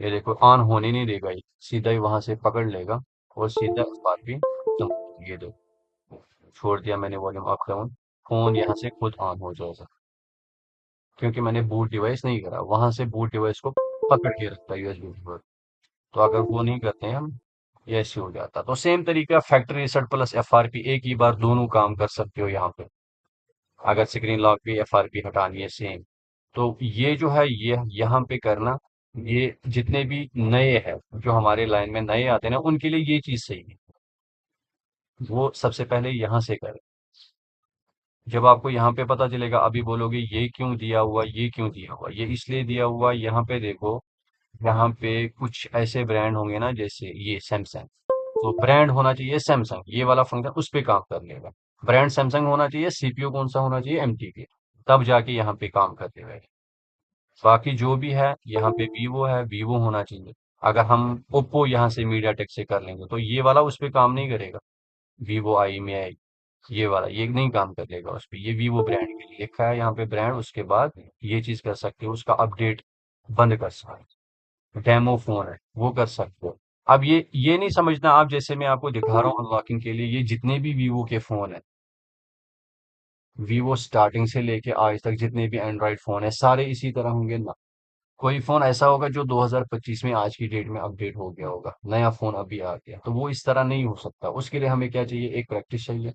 ये देखो ऑन होने नहीं देगा, ये सीधा ही वहां से पकड़ लेगा और सीधा एफआरपी, ये दो, छोड़ दिया मैंने वॉल्यूम अप डाउन, फोन यहाँ से खुद ऑन हो जाएगा, क्योंकि मैंने बूट डिवाइस नहीं करा, वहां से बूट डिवाइस को पकड़ के रखता है यूएसबी पर। तो अगर वो नहीं करते हैं हम, ये ऐसे हो जाता। तो सेम तरीका फैक्ट्री रीसेट प्लस एफआरपी, एक ही बार दोनों काम कर सकते हो यहाँ पे। अगर स्क्रीन लॉक भी एफआरपी हटानी है सेम। तो ये जो है ये यहाँ पे करना, ये जितने भी नए हैं, जो हमारे लाइन में नए आते हैं ना, उनके लिए ये चीज सही है। वो सबसे पहले यहाँ से करें। जब आपको यहाँ पे पता चलेगा, अभी बोलोगे ये क्यों दिया हुआ, ये क्यों दिया हुआ, ये इसलिए दिया हुआ, यहाँ पे देखो, यहाँ पे कुछ ऐसे ब्रांड होंगे ना, जैसे ये सैमसंग, तो ब्रांड होना चाहिए सैमसंग, ये वाला फंक्शन उस पे काम कर लेगा। ब्रांड सैमसंग होना चाहिए, सीपीयू कौन सा होना चाहिए, एमटीके, तब जाके यहाँ पे काम कर देगा। बाकी जो भी है यहाँ पे वीवो है, वीवो होना चाहिए। अगर हम ओप्पो यहाँ से मीडियाटेक से कर लेंगे तो ये वाला उस पे काम नहीं करेगा। वीवो आई में है, ये वाला ये नहीं काम करेगा उस पे, ये वीवो ब्रांड के लिए लिखा है यहाँ पे ब्रांड, उसके बाद ये चीज कर सकते हो, उसका अपडेट बंद कर सकते हो, डेमो फोन है वो कर सकते हो। अब ये नहीं समझना आप, जैसे मैं आपको दिखा रहा हूँ अनलॉकिंग के लिए, ये जितने भी वीवो के फोन है, वीवो स्टार्टिंग से लेके आज तक जितने भी एंड्रॉइड फोन है सारे इसी तरह होंगे ना। कोई फोन ऐसा होगा जो 2025 में आज की डेट में अपडेट हो गया होगा, नया फोन अभी आ गया, तो वो इस तरह नहीं हो सकता। उसके लिए हमें क्या चाहिए, एक प्रैक्टिस चाहिए,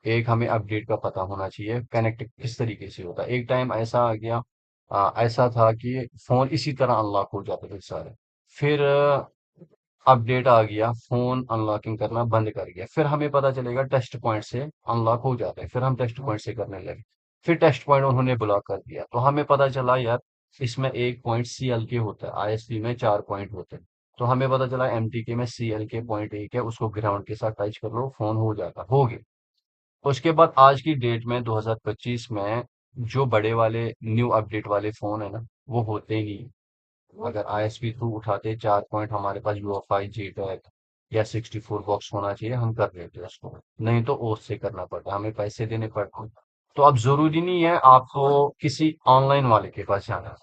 एक हमें अपडेट का पता होना चाहिए, कनेक्ट किस तरीके से होता है। एक टाइम ऐसा आ गया, ऐसा था कि फोन इसी तरह अनलॉक हो जाते थे सारे। फिर अपडेट आ गया, फोन अनलॉकिंग करना बंद कर गया, फिर हमें पता चलेगा टेस्ट पॉइंट से अनलॉक हो जाता है, फिर हम टेस्ट पॉइंट से करने लगे, फिर टेस्ट पॉइंट उन्होंने ब्लॉक कर दिया, तो हमें पता चला यार इसमें एक पॉइंट CL के होता है, ISP में 4 पॉइंट होते हैं, तो हमें पता चला MTK में CL के पॉइंट एक है, उसको ग्राउंड के साथ टच कर लो, फोन हो जाता, हो गया। उसके बाद आज की डेट में 2025 में जो बड़े वाले न्यू अपडेट वाले फोन है ना, वो होते ही नहीं। अगर ISP थ्रू उठाते 4 पॉइंट, हमारे पास UEFI JTAG या 64 बॉक्स होना चाहिए, हम कर लेते उसको, नहीं तो ओस से करना पड़ता, हमें पैसे देने पड़ते। तो अब जरूरी नहीं है आपको किसी ऑनलाइन वाले के पास जाना।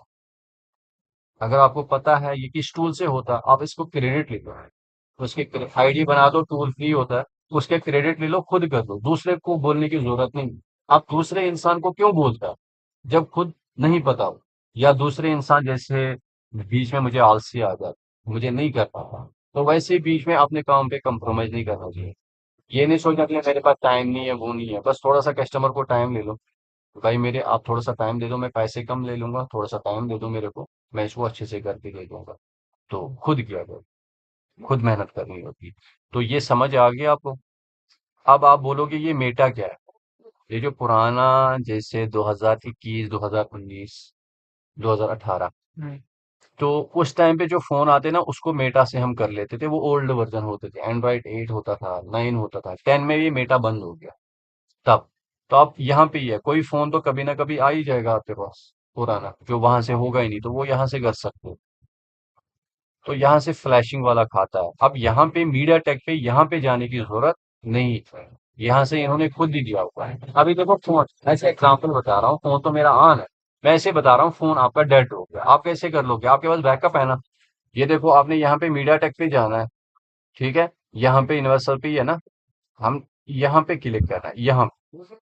अगर आपको पता है ये किस टूल से होता है, आप इसको क्रेडिट ले लो, उसके ID बना दो, टूल फ्री होता है, उसके क्रेडिट ले लो, खुद कर दो, दूसरे को बोलने की जरूरत नहीं। आप दूसरे इंसान को क्यों बोलता है जब खुद नहीं पता हो, या दूसरे इंसान जैसे बीच में मुझे आलसी आ जाता, मुझे नहीं कर पाता, तो वैसे ही बीच में अपने काम पे कंप्रोमाइज नहीं करना चाहिए। ये नहीं सोचना कि मेरे पास टाइम नहीं है, वो नहीं है, बस थोड़ा सा कस्टमर को टाइम ले लो, भाई मेरे आप थोड़ा सा टाइम दे दो, मैं पैसे कम ले लूंगा, थोड़ा सा टाइम दे दो मेरे को, मैं इसको अच्छे से करके दे दूंगा। तो खुद किया करो, खुद मेहनत करनी होती है। तो ये समझ आ गया आपको? अब आप बोलोगे ये मेटा क्या है? ये जो पुराना, जैसे 2021, 2019, 2018, हम्म। तो उस टाइम पे जो फोन आते ना उसको मेटा से हम कर लेते थे, वो ओल्ड वर्जन होते थे, Android 8 होता था, 9 होता था, 10 में ये मेटा बंद हो गया तब। तो आप यहाँ पे ही है, कोई फोन तो कभी ना कभी आ ही जाएगा आपके पास पुराना, जो वहां से होगा ही नहीं, तो वो यहाँ से कर सकते हो। तो यहाँ से फ्लैशिंग वाला खाता है। अब यहाँ पे मीडिया टेक पे यहाँ पे जाने की जरूरत नहीं है, यहाँ से इन्होंने खुद ही दिया हुआ है। अभी देखो फोन, ऐसे एग्जांपल बता रहा हूँ, फोन तो मेरा ऑन है, मैं ऐसे बता रहा हूँ फोन आपका डेड हो गया, आप कैसे कर लोगे? आपके पास बैकअप है ना। ये देखो आपने यहाँ पे मीडिया टेक पे जाना है, ठीक है, यहाँ पे यूनिवर्सल पे ही है ना, हम यहाँ पे क्लिक करना है, यहाँ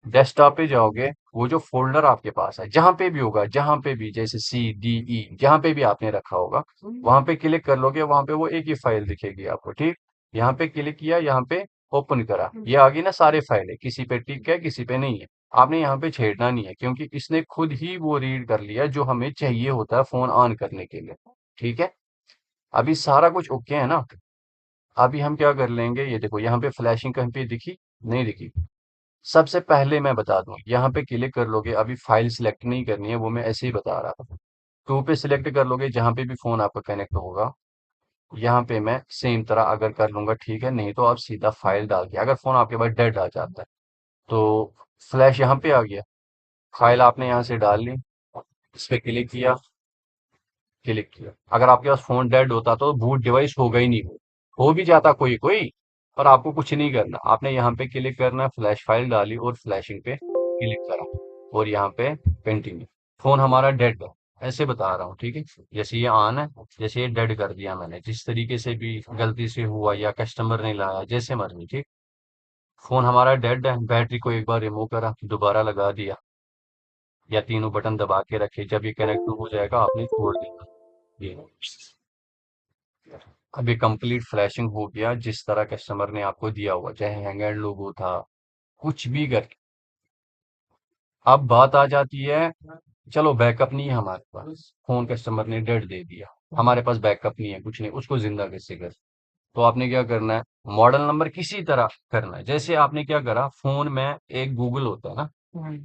डेस्कटॉप पे जाओगे, वो जो फोल्डर आपके पास है जहां पे भी होगा, जहां पे भी जैसे CDE जहां पे भी आपने रखा होगा, वहां पे क्लिक कर लोगे, वहां पे वो एक ही फाइल दिखेगी आपको, ठीक। यहाँ पे क्लिक किया, यहाँ पे ओपन करा, ये आ गई ना सारे फाइलें, किसी पे टिक है किसी पे नहीं है। आपने यहाँ पे छेड़ना नहीं है, क्योंकि इसने खुद ही वो रीड कर लिया जो हमें चाहिए होता है फोन ऑन करने के लिए, ठीक है। अभी सारा कुछ ओके है ना। अभी हम क्या कर लेंगे, ये देखो यहाँ पे फ्लैशिंग कहीं पे दिखी? नहीं दिखी। सबसे पहले मैं बता दूं, यहाँ पे क्लिक कर लोगे, अभी फाइल सिलेक्ट नहीं करनी है, वो मैं ऐसे ही बता रहा था। टू पे सिलेक्ट कर लोगे, जहां पे भी फोन आपका कनेक्ट होगा, यहाँ पे मैं सेम तरह अगर कर लूंगा, ठीक है, नहीं तो आप सीधा फाइल डाल के, अगर फोन आपके पास डेड आ जाता है तो फ्लैश यहाँ पे आ गया, फाइल आपने यहाँ से डाल ली, इस पे क्लिक किया, क्लिक किया, अगर आपके पास फोन डेड होता तो बूट डिवाइस होगा ही नहीं, हो भी जाता कोई कोई, पर आपको कुछ नहीं करना, आपने यहाँ पे क्लिक करना है, फ्लैश फाइल डाली और फ्लैशिंग पे क्लिक करा, और यहाँ पे कंटिन्यू, फोन हमारा डेड है, ऐसे बता रहा हूँ, ठीक है। जैसे ये ऑन है, जैसे ये डेड कर दिया मैंने, जिस तरीके से भी गलती से हुआ या कस्टमर ने लाया, जैसे मर्जी, ठीक। फोन हमारा डेड है, बैटरी को एक बार रिमूव करा, दोबारा लगा दिया, या तीनों बटन दबा के रखे, जब ये कनेक्ट हो जाएगा आपने छोड़ देना, ये अभी कंप्लीट फ्लैशिंग हो गया, जिस तरह कस्टमर ने आपको दिया हुआ, चाहे हैंगर लोगो था, कुछ भी कर। अब बात आ जाती है, चलो बैकअप नहीं है हमारे पास, फोन कस्टमर ने डेड दे दिया, हमारे पास बैकअप नहीं है, कुछ नहीं, उसको जिंदा कैसे कर? तो आपने क्या करना है, मॉडल नंबर किसी तरह करना है, जैसे आपने क्या करा, फोन में एक गूगल होता है ना,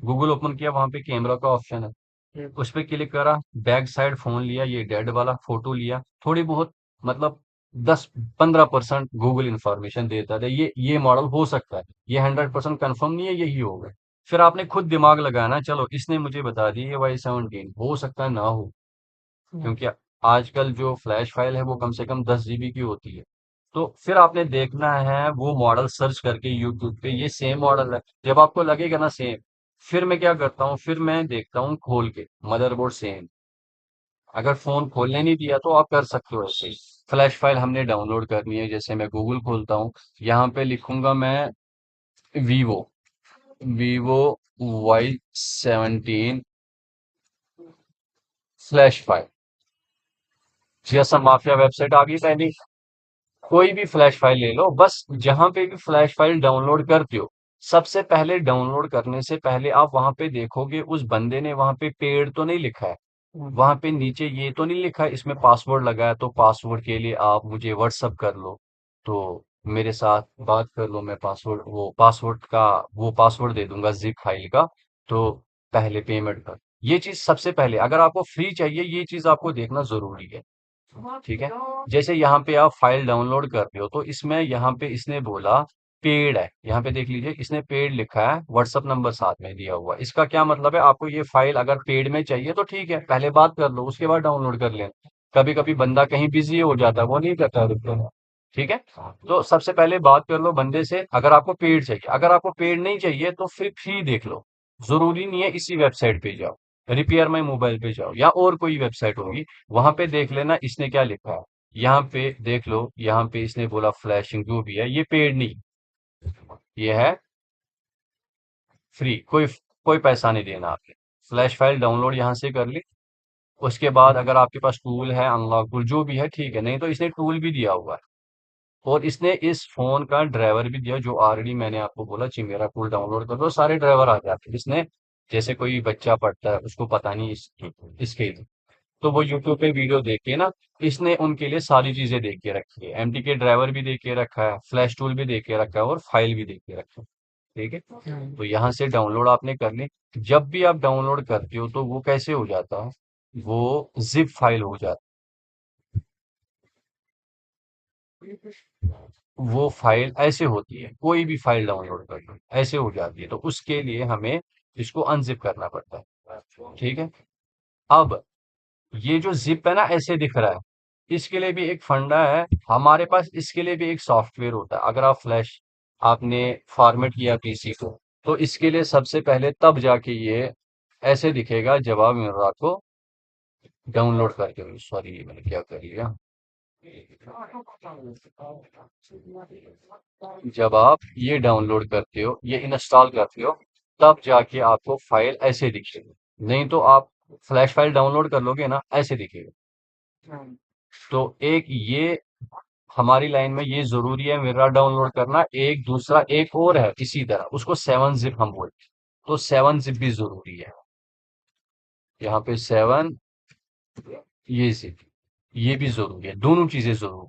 गूगल ओपन किया, वहां पे कैमरा का ऑप्शन है, उस पे क्लिक करा, बैक साइड फोन लिया, ये डेड वाला फोटो लिया, थोड़ी बहुत, मतलब 10-15% गूगल इंफॉर्मेशन देता है, ये मॉडल हो सकता है, ये 100% कंफर्म नहीं है, यही होगा। फिर आपने खुद दिमाग लगाना, चलो इसने मुझे बता दी ये Y17, हो सकता है ना हो, क्योंकि आजकल जो फ्लैश फाइल है वो कम से कम 10 GB की होती है। तो फिर आपने देखना है वो मॉडल सर्च करके यूट्यूब पे, ये सेम मॉडल है, जब आपको लगेगा ना सेम, फिर मैं क्या करता हूँ, फिर मैं देखता हूँ खोल के मदरबोर्ड सेम, अगर फोन खोलने नहीं दिया तो आप कर सकते हो ऐसे ही। फ्लैश फाइल हमने डाउनलोड करनी है, जैसे मैं गूगल खोलता हूँ, यहाँ पे लिखूंगा मैं Vivo, Vivo Y17 flash file, जैसा माफिया वेबसाइट आ गई पहली, कोई भी फ्लैश फाइल ले लो, बस जहां पे भी फ्लैश फाइल डाउनलोड करते हो, सबसे पहले डाउनलोड करने से पहले आप वहां पे देखोगे उस बंदे ने वहां पे पेड तो नहीं लिखा है, हुँ, वहां पे नीचे ये तो नहीं लिखा है इसमें पासवर्ड लगा है, तो पासवर्ड के लिए आप मुझे व्हाट्सअप कर लो, तो मेरे साथ बात कर लो, मैं पासवर्ड दे दूंगा जिप फाइल का। तो पहले पेमेंट कर, ये चीज सबसे पहले अगर आपको फ्री चाहिए ये चीज आपको देखना जरूरी है। ठीक है। जैसे यहाँ पे आप फाइल डाउनलोड कर रहे हो तो इसमें यहाँ पे इसने बोला पेड है, यहाँ पे देख लीजिए इसने पेड लिखा है, व्हाट्सअप नंबर साथ में दिया हुआ है। इसका क्या मतलब है, आपको ये फाइल अगर पेड में चाहिए तो ठीक है, पहले बात कर लो उसके बाद डाउनलोड कर लेना। कभी कभी बंदा कहीं बिजी हो जाता है, वो नहीं करता रिप्लाई। ठीक है। तो सबसे पहले बात कर लो बंदे से, अगर आपको पेड चाहिए, अगर आपको पेड नहीं चाहिए तो फिर फ्री देख लो। जरूरी नहीं है इसी वेबसाइट पे जाओ, रिपेयर माई मोबाइल पे जाओ या और कोई वेबसाइट होगी, वहां पे देख लेना इसने क्या लिखा है। यहाँ पे देख लो, यहाँ पे इसने बोला फ्लैशिंग जो भी है ये पेड नहीं, ये है फ्री, कोई कोई पैसा नहीं देना आपने। फ्लैश फाइल डाउनलोड यहाँ से कर ली। उसके बाद अगर आपके पास टूल है, अनलॉक टूल जो भी है ठीक है, नहीं तो इसने टूल भी दिया हुआ है। और इसने इस फोन का ड्राइवर भी दिया, जो ऑलरेडी मैंने आपको बोला चिमेरा टूल डाउनलोड कर दो सारे ड्राइवर आ जाते हैं। इसने जैसे कोई बच्चा पढ़ता है उसको पता नहीं इसके, तो वो यूट्यूब पे वीडियो देख के ना, इसने उनके लिए सारी चीजें देख के रखी है, एमटी के ड्राइवर भी देख के रखा है, फ्लैश टूल भी देख के रखा है और फाइल भी देख के रखा है। ठीक है। हुँ, तो यहाँ से डाउनलोड आपने कर ली। जब भी आप डाउनलोड करते हो तो वो कैसे हो जाता है, वो जिप फाइल हो जाता है। वो फाइल ऐसे होती है, कोई भी फाइल डाउनलोड कर लो ऐसे हो जाती है, तो उसके लिए हमें इसको अनजिप करना पड़ता है। ठीक है। अब ये जो जिप है ना ऐसे दिख रहा है, इसके लिए भी एक फंडा है हमारे पास, इसके लिए भी एक सॉफ्टवेयर होता है। अगर आप फ्लैश आपने फॉर्मेट किया पीसी को, तो इसके लिए सबसे पहले तब जाके ये ऐसे दिखेगा जब आप मिरर को डाउनलोड करके, सॉरी मैंने क्या कर लिया, जब आप ये डाउनलोड करते हो ये इंस्टॉल करते हो, तब जाके आपको फाइल ऐसे दिखेगी। नहीं तो आप फ्लैश फाइल डाउनलोड कर लोगे ना ऐसे दिखेगा। हुँ, तो एक ये हमारी लाइन में ये जरूरी है मिरर डाउनलोड करना, एक दूसरा एक और है इसी तरह, उसको 7 जिप हम बोलते हैं। तो 7 जिप भी जरूरी है, यहाँ पे 7, ये जिप, ये भी जरूरी है, दोनों चीजें जरूरी।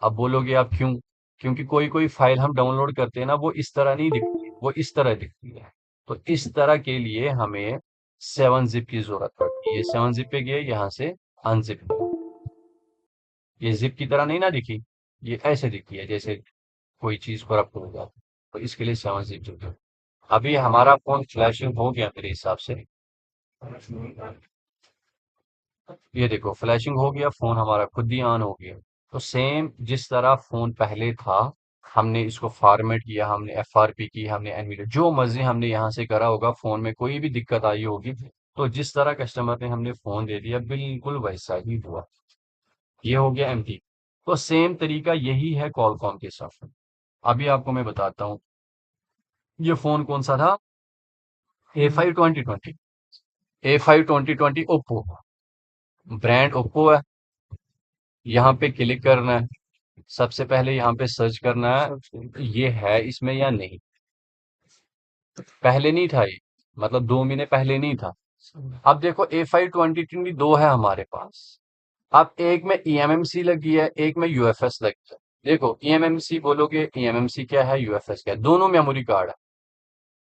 अब बोलोगे आप क्यों, क्योंकि कोई कोई फाइल हम डाउनलोड करते हैं ना वो इस तरह नहीं दिखती, वो इस तरह दिखती है। तो इस तरह के लिए हमें 7 जिप की जरूरत पड़ती है। 7 जिप पे गए यहाँ से अनजिप, ये जिप की तरह नहीं ना दिखी, ये ऐसे दिखती है जैसे कोई चीज करप्ट हो जाती, तो इसके लिए 7 जिप चाहिए। अभी हमारा फोन फ्लैशिंग हो गया मेरे हिसाब से, ये देखो फ्लैशिंग हो गया, फोन हमारा खुद ही ऑन हो गया। तो सेम जिस तरह फोन पहले था, हमने इसको फॉर्मेट किया, हमने एफआरपी की, हमने एनवीडिया जो मर्जी हमने यहाँ से करा होगा, फोन में कोई भी दिक्कत आई होगी, तो जिस तरह कस्टमर ने हमने फोन दे दिया बिल्कुल वैसा ही हुआ। ये हो गया एमटी। तो सेम तरीका यही है कॉलकॉम के साथ। अभी आपको मैं बताता हूँ, ये फोन कौन सा था, A5 2020, A5 2020 Oppo, brand Oppo है। यहाँ पे क्लिक करना है, सबसे पहले यहाँ पे सर्च करना सर्च है ये है इसमें या नहीं। पहले नहीं था ये, मतलब 2 महीने पहले नहीं था। करें। अब देखो A5 2020 दो है हमारे पास। अब एक में ईएमएमसी लगी है, एक में यूएफएस लगी है। देखो ईएमएमसी बोलोगे, ईएमएमसी क्या है, यूएफएस क्या है, दोनों मेमोरी कार्ड है।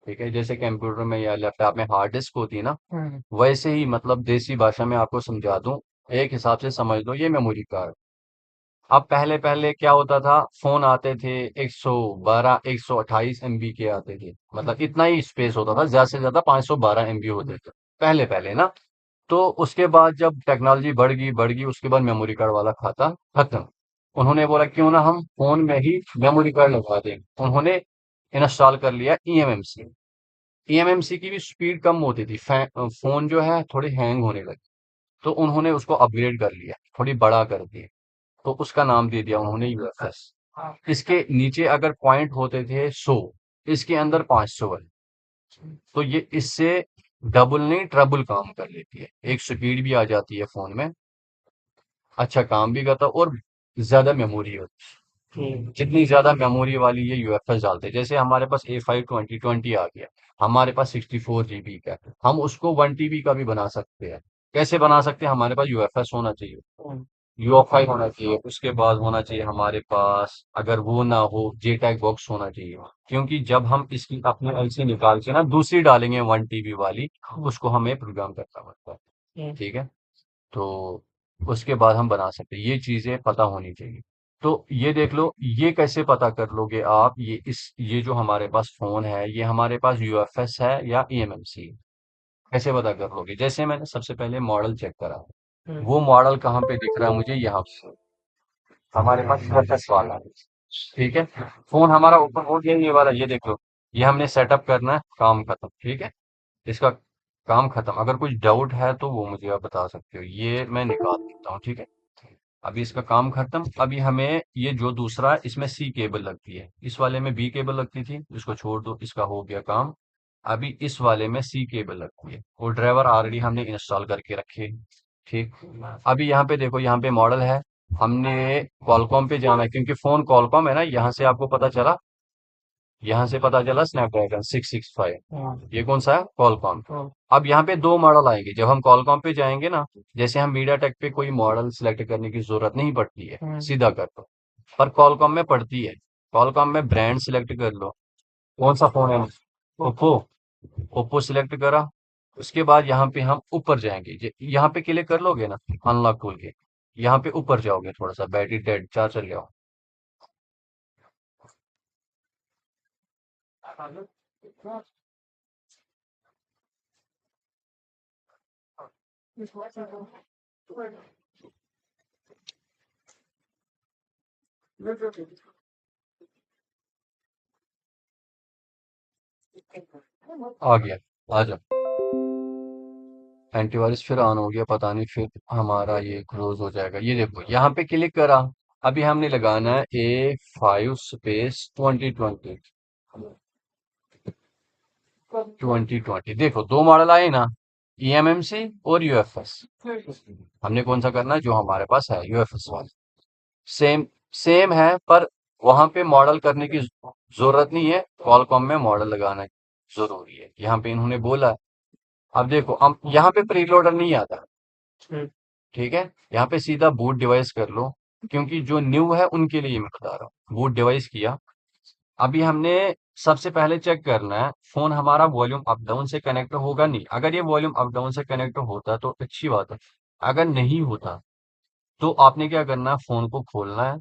ठीक है, जैसे कंप्यूटर में या लैपटॉप में हार्ड डिस्क होती है ना, हुँ, वैसे ही मतलब देसी भाषा में आपको समझा दूं, एक हिसाब से समझ लो ये मेमोरी कार्ड। अब पहले पहले क्या होता था, फोन आते थे 112 128 MB के आते थे, मतलब इतना ही स्पेस होता था, ज्यादा से ज्यादा 512 MB होते थे पहले पहले ना। तो उसके बाद जब टेक्नोलॉजी बढ़ गई उसके बाद मेमोरी कार्ड वाला खाता खत्म। उन्होंने बोला क्यों ना हम फोन में ही मेमोरी कार्ड लगवा दें, उन्होंने इंस्टॉल कर लिया ईएमएमसी। ईएमएमसी की भी स्पीड कम होती थी, फोन जो है थोड़े हैंग होने लगे, तो उन्होंने उसको अपग्रेड कर लिया, थोड़ी बड़ा कर दिया, तो उसका नाम दे दिया उन्होंने यूएफएस। इसके नीचे अगर पॉइंट होते थे 100, इसके अंदर 500 है। तो ये इससे डबल नहीं ट्रबल काम कर लेती है, एक स्पीड भी आ जाती है फोन में, अच्छा काम भी करता है और ज्यादा मेमोरी होती है। हुँ, जितनी ज्यादा मेमोरी वाली ये यूएफएस डालते हैं, जैसे हमारे पास A5 2020 आ गया, हमारे पास 64 GB का है, हम उसको 1 TB का भी बना सकते हैं। कैसे बना सकते हैं? हमारे पास यूएफएस होना चाहिए, हम्म, यूएफआई होना चाहिए, उसके बाद होना चाहिए हमारे पास, अगर वो ना हो, जेटैग बॉक्स होना चाहिए। क्योंकि जब हम इसकी अपनी एलसी निकाल के ना दूसरी डालेंगे 1 टीबी वाली, उसको हमें प्रोग्राम करना पड़ता है। हम्म, ठीक है, तो उसके बाद हम बना सकते हैं, ये चीजें पता होनी चाहिए। तो ये देख लो, ये कैसे पता कर लोगे आप? ये जो हमारे पास फोन है, ये हमारे पास यूएफएस है या ईएमएमसी है? कैसे पता कर लोगे? जैसे मैंने सबसे पहले मॉडल चेक करा, हम्म, वो मॉडल कहाँ पे दिख रहा है मुझे? यहाँ पे हमारे पास यूएफएस वाला है। ठीक है, फोन हमारा ओपन हो गया, ये वाला, ये देख लो, ये हमने सेटअप करना है, काम खत्म। ठीक है, इसका काम खत्म। अगर कुछ डाउट है तो वो मुझे आप बता सकते हो, ये मैं निकाल देता हूँ। ठीक है, अभी इसका काम खत्म। अभी हमें ये जो दूसरा है, इसमें सी केबल लगती है, इस वाले में बी केबल लगती थी, इसको छोड़ दो, इसका हो गया काम। अभी इस वाले में सी केबल लगती है, वो ड्राइवर ऑलरेडी हमने इंस्टॉल करके रखे। ठीक, अभी यहाँ पे देखो, यहाँ पे मॉडल है, हमने कॉलकॉम पे जाना है, क्योंकि फोन कॉलकॉम है ना, यहाँ से आपको पता चला, यहाँ से पता चला स्नैपड्रैगन 665। हम्म, ये कौन सा है? कॉलकॉम। हम्म, अब यहाँ पे दो मॉडल आएंगे, जब हम कॉलकॉम पे जाएंगे ना, जैसे हम मीडिया टेक पे कोई मॉडल सिलेक्ट करने की जरूरत नहीं पड़ती है, हम्म, सीधा कर दो, पर कॉलकॉम में पड़ती है। कॉलकॉम में ब्रांड सिलेक्ट कर लो, कौन सा फोन है? ओप्पो। ओप्पो सिलेक्ट करा, उसके बाद यहाँ पे हम ऊपर जाएंगे, यहाँ पे क्लिक कर लोगे ना, अनलॉक खोल के, यहाँ पे ऊपर जाओगे, थोड़ा सा बैटरी डेड चार्ज चल जाओ। आ गया, आ जाओ। एंटीवायरस फिर ऑन हो गया, पता नहीं फिर हमारा ये क्लोज हो जाएगा। ये देखो, यहाँ पे क्लिक करा, अभी हमने लगाना है A5 स्पेस 2020। 2020, देखो दो मॉडल आए ना, ईएमएमसी और यूएफएस। हमने कौन सा करना है? जो हमारे पास है यूएफएस वाला। सेम सेम है, पर वहां पे मॉडल करने की जरूरत नहीं है, कॉलकॉम में मॉडल लगाना जरूरी है, यहाँ पे इन्होंने बोला। अब देखो, हम यहाँ पे प्रीलोडर नहीं आता। हम्म, ठीक है, यहाँ पे सीधा बूट डिवाइस कर लो, क्योंकि जो न्यू है उनके लिए मैं बता रहा हूँ। बूट डिवाइस किया, अभी हमने सबसे पहले चेक करना है फोन हमारा वॉल्यूम अप डाउन से कनेक्ट होगा नहीं। अगर ये वॉल्यूम अप डाउन से कनेक्ट होता तो अच्छी बात है, अगर नहीं होता तो आपने क्या करना है? फोन को खोलना है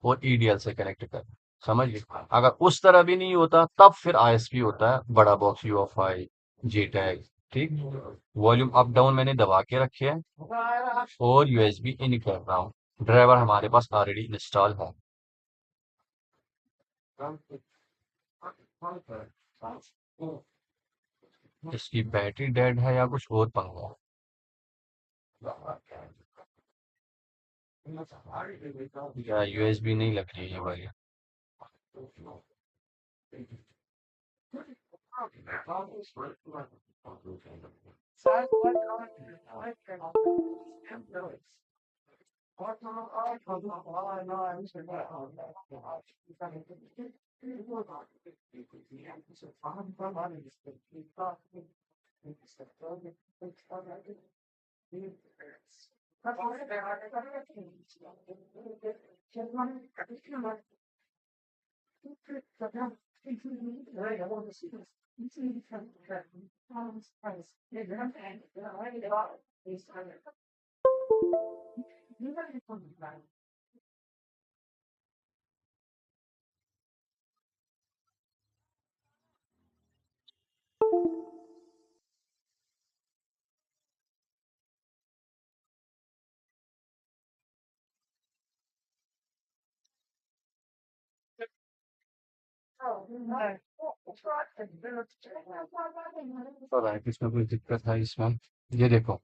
और ईडीएल से कनेक्ट करना है। समझ गए? अगर उस तरह भी नहीं होता, तब फिर आईएसपी होता है, बड़ा बॉक्स यूएफआई, जी टैग। ठीक, वॉल्यूम अप डाउन मैंने दबा के रखे है और यूएसबी इन कर रहा हूँ। ड्राइवर हमारे पास ऑलरेडी इंस्टॉल है। इसकी बैटरी डेड है या कुछ और पंगा है? या यूएसबी नहीं लग रही है ये वाली? पता है किसमें कोई दिक्कत है इसमें। ये देखो,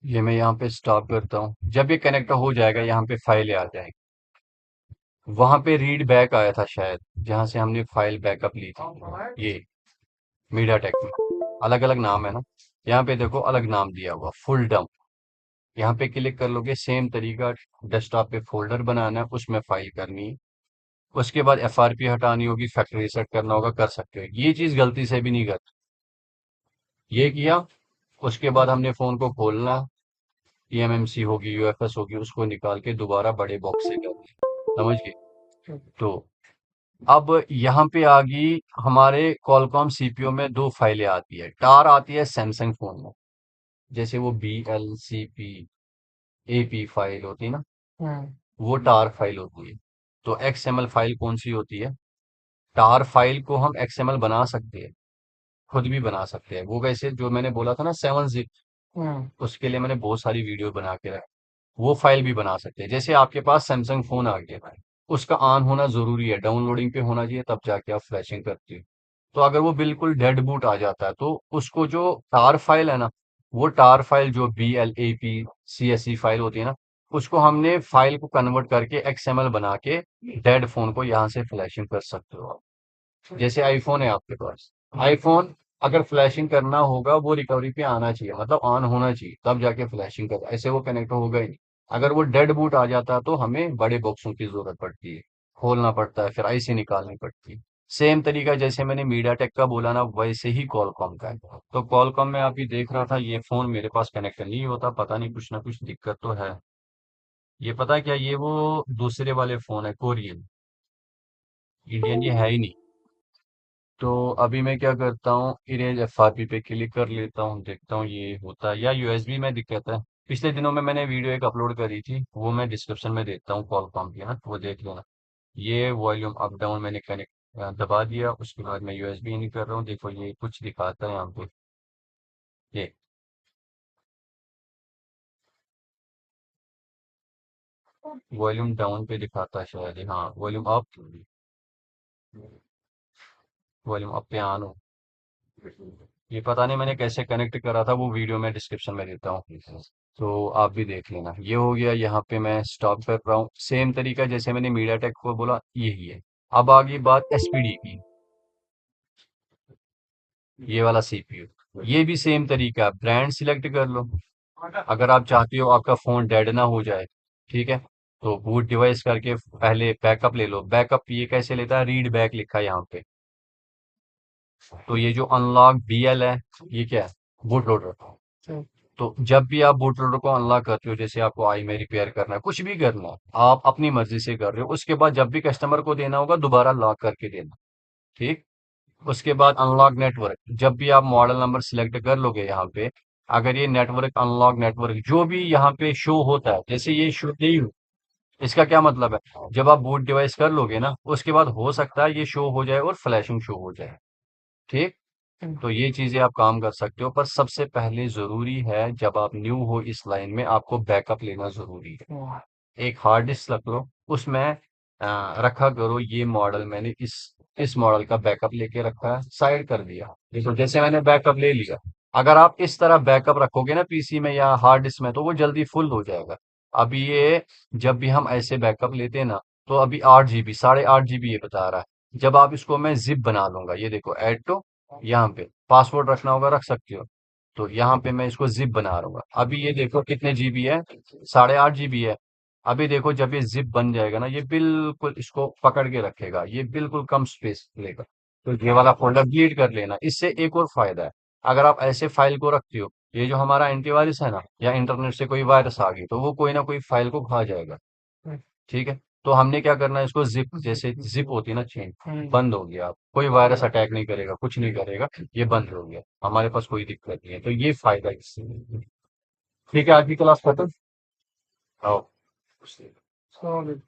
ये मैं यहाँ पे स्टॉप करता हूँ, जब ये कनेक्ट हो जाएगा यहाँ पे फाइलें आ जाएंगी। वहां पे रीड बैक आया था शायद, जहां से हमने फाइल बैकअप ली थी, ये मीडिया टेक में अलग अलग नाम है ना, यहाँ पे देखो अलग नाम दिया हुआ, फुल डम्प। यहाँ पे क्लिक कर लोगे, सेम तरीका, डेस्कटॉप पे फोल्डर बनाना है, उसमें फाइल करनी है, उसके बाद एफआरपी हटानी होगी, फैक्ट्री रीसेट करना होगा, कर सकते हो। ये चीज गलती से भी नहीं कर, ये किया उसके बाद हमने फोन को खोलना, ईएमएमसी होगी, यूएफएस होगी, उसको निकाल के दोबारा बड़े बॉक्स से करना, समझ गए। तो अब यहाँ पे आ गई हमारे कॉलकॉम सीपीयू में दो फाइलें आती है, टार आती है सैमसंग फोन में, जैसे वो BLCP AP फाइल होती है ना, हम्म। वो टार फाइल होती है। तो XML फाइल कौन सी होती है? टार फाइल को हम XML बना सकते हैं, खुद भी बना सकते हैं। वो वैसे जो मैंने बोला था ना 7 zip, हम्म। उसके लिए मैंने बहुत सारी वीडियो बना के रखी। वो फाइल भी बना सकते हैं। जैसे आपके पास सैमसंग फोन आ गया है, उसका ऑन होना जरूरी है, डाउनलोडिंग पे होना चाहिए, तब जाके आप फ्लैशिंग करती हो। तो अगर वो बिल्कुल डेड बूट आ जाता है, तो उसको जो टार फाइल है ना, वो टार फाइल जो BLAP CSE फाइल होती है ना, उसको हमने फाइल को कन्वर्ट करके XML बना के डेड फोन को यहाँ से फ्लैशिंग कर सकते हो आप। जैसे आईफोन है आपके पास, आईफोन अगर फ्लैशिंग करना होगा, वो रिकवरी पे आना चाहिए, मतलब ऑन होना चाहिए, तब जाके फ्लैशिंग कर, ऐसे वो कनेक्ट होगा ही नहीं। अगर वो डेड बूट आ जाता है, तो हमें बड़े बॉक्सों की जरूरत पड़ती है, खोलना पड़ता है, फिर आईसी निकालनी पड़ती है। सेम तरीका जैसे मैंने मीडिया टेक का बोला ना, वैसे ही कॉलकॉम का है। तो कॉलकॉम में आप ही देख रहा था, ये फोन मेरे पास कनेक्ट नहीं होता, पता नहीं कुछ ना कुछ दिक्कत तो है। ये पता है क्या, ये वो दूसरे वाले फोन है, कोरियन, इंडियन ये है ही नहीं। तो अभी मैं क्या करता हूँ, इरेज FRP पे क्लिक कर लेता हूँ, देखता हूँ ये होता है या यूएसबी में दिक्कत है। पिछले दिनों में मैंने वीडियो एक अपलोड करी थी, वो मैं डिस्क्रिप्शन में देता हूँ कॉलकॉम की, है ना, वो देख लेना। ये वॉल्यूम अप डाउन मैंने कनेक्ट दबा दिया, उसके बाद मैं यूएसबी नहीं कर रहा हूँ, देखो ये कुछ दिखाता है यहाँ पे, ये वॉल्यूम डाउन पे दिखाता है शायद, हाँ वॉल्यूम अप, वॉल्यूम अप पे ऑन हो। ये पता नहीं मैंने कैसे कनेक्ट करा था, वो वीडियो मैं डिस्क्रिप्शन में देता हूँ, तो आप भी देख लेना। ये हो गया, यहाँ पे मैं स्टॉप कर रहा हूँ। सेम तरीका जैसे मैंने मीडिया टेक को बोला, यही है। अब आ गई बात SPD की, ये वाला CPU, ये भी सेम तरीका, ब्रांड सिलेक्ट कर लो। अगर आप चाहते हो आपका फोन डेड ना हो जाए, ठीक है, तो बूट डिवाइस करके पहले बैकअप ले लो। बैकअप ये कैसे लेता है, रीड बैक लिखा है यहाँ पे। तो ये जो अनलॉक BL है, ये क्या है, बूट लोडर। तो जब भी आप बूट लोडर को अनलॉक करते हो, जैसे आपको आई में रिपेयर करना है, कुछ भी करना है, आप अपनी मर्जी से कर रहे हो, उसके बाद जब भी कस्टमर को देना होगा, दोबारा लॉक करके देना, ठीक। उसके बाद अनलॉक नेटवर्क, जब भी आप मॉडल नंबर सिलेक्ट कर लोगे यहाँ पे, अगर ये नेटवर्क अनलॉक नेटवर्क जो भी यहाँ पे शो होता है, जैसे ये शो नहीं हो, इसका क्या मतलब है, जब आप बूट डिवाइस कर लोगे ना, उसके बाद हो सकता है ये शो हो जाए और फ्लैशिंग शो हो जाए, ठीक। तो ये चीजें आप काम कर सकते हो, पर सबसे पहले जरूरी है, जब आप न्यू हो इस लाइन में, आपको बैकअप लेना जरूरी है। एक हार्ड डिस्क रख लो, उसमें रखा करो ये मॉडल, मैंने इस मॉडल का बैकअप लेके रखा है, साइड कर दिया। देखो जैसे मैंने बैकअप ले लिया, अगर आप इस तरह बैकअप रखोगे ना पीसी में या हार्ड डिस्क में, तो वो जल्दी फुल हो जाएगा। अभी ये, जब भी हम ऐसे बैकअप लेते हैं ना, तो अभी 8 GB, 8.5 GB ये बता रहा है। जब आप इसको मैं जिप बना लूंगा, ये देखो ऐड टू, यहाँ पे पासवर्ड रखना होगा, रख सकते हो। तो यहाँ पे मैं इसको जिप बना रहा हूँ, अभी ये देखो कितने जीबी है, 8.5 GB है। अभी देखो जब ये जिप बन जाएगा ना, ये बिल्कुल इसको पकड़ के रखेगा, ये बिल्कुल कम स्पेस लेगा। तो ये वाला फोल्डर डिलीट कर लेना। इससे एक और फायदा है, अगर आप ऐसे फाइल को रखते हो, ये जो हमारा एंटीवायरस है ना, या इंटरनेट से कोई वायरस आ गई, तो वो कोई ना कोई फाइल को खा जाएगा, ठीक है। तो हमने क्या करना है, इसको जिप, जैसे जिप होती है ना चेन, बंद हो गया, कोई वायरस अटैक नहीं करेगा, कुछ नहीं करेगा, ये बंद हो गया, हमारे पास कोई दिक्कत नहीं है। तो ये फायदा है इससे। ठीक है, आज की क्लास खत्म। आओ। Solid.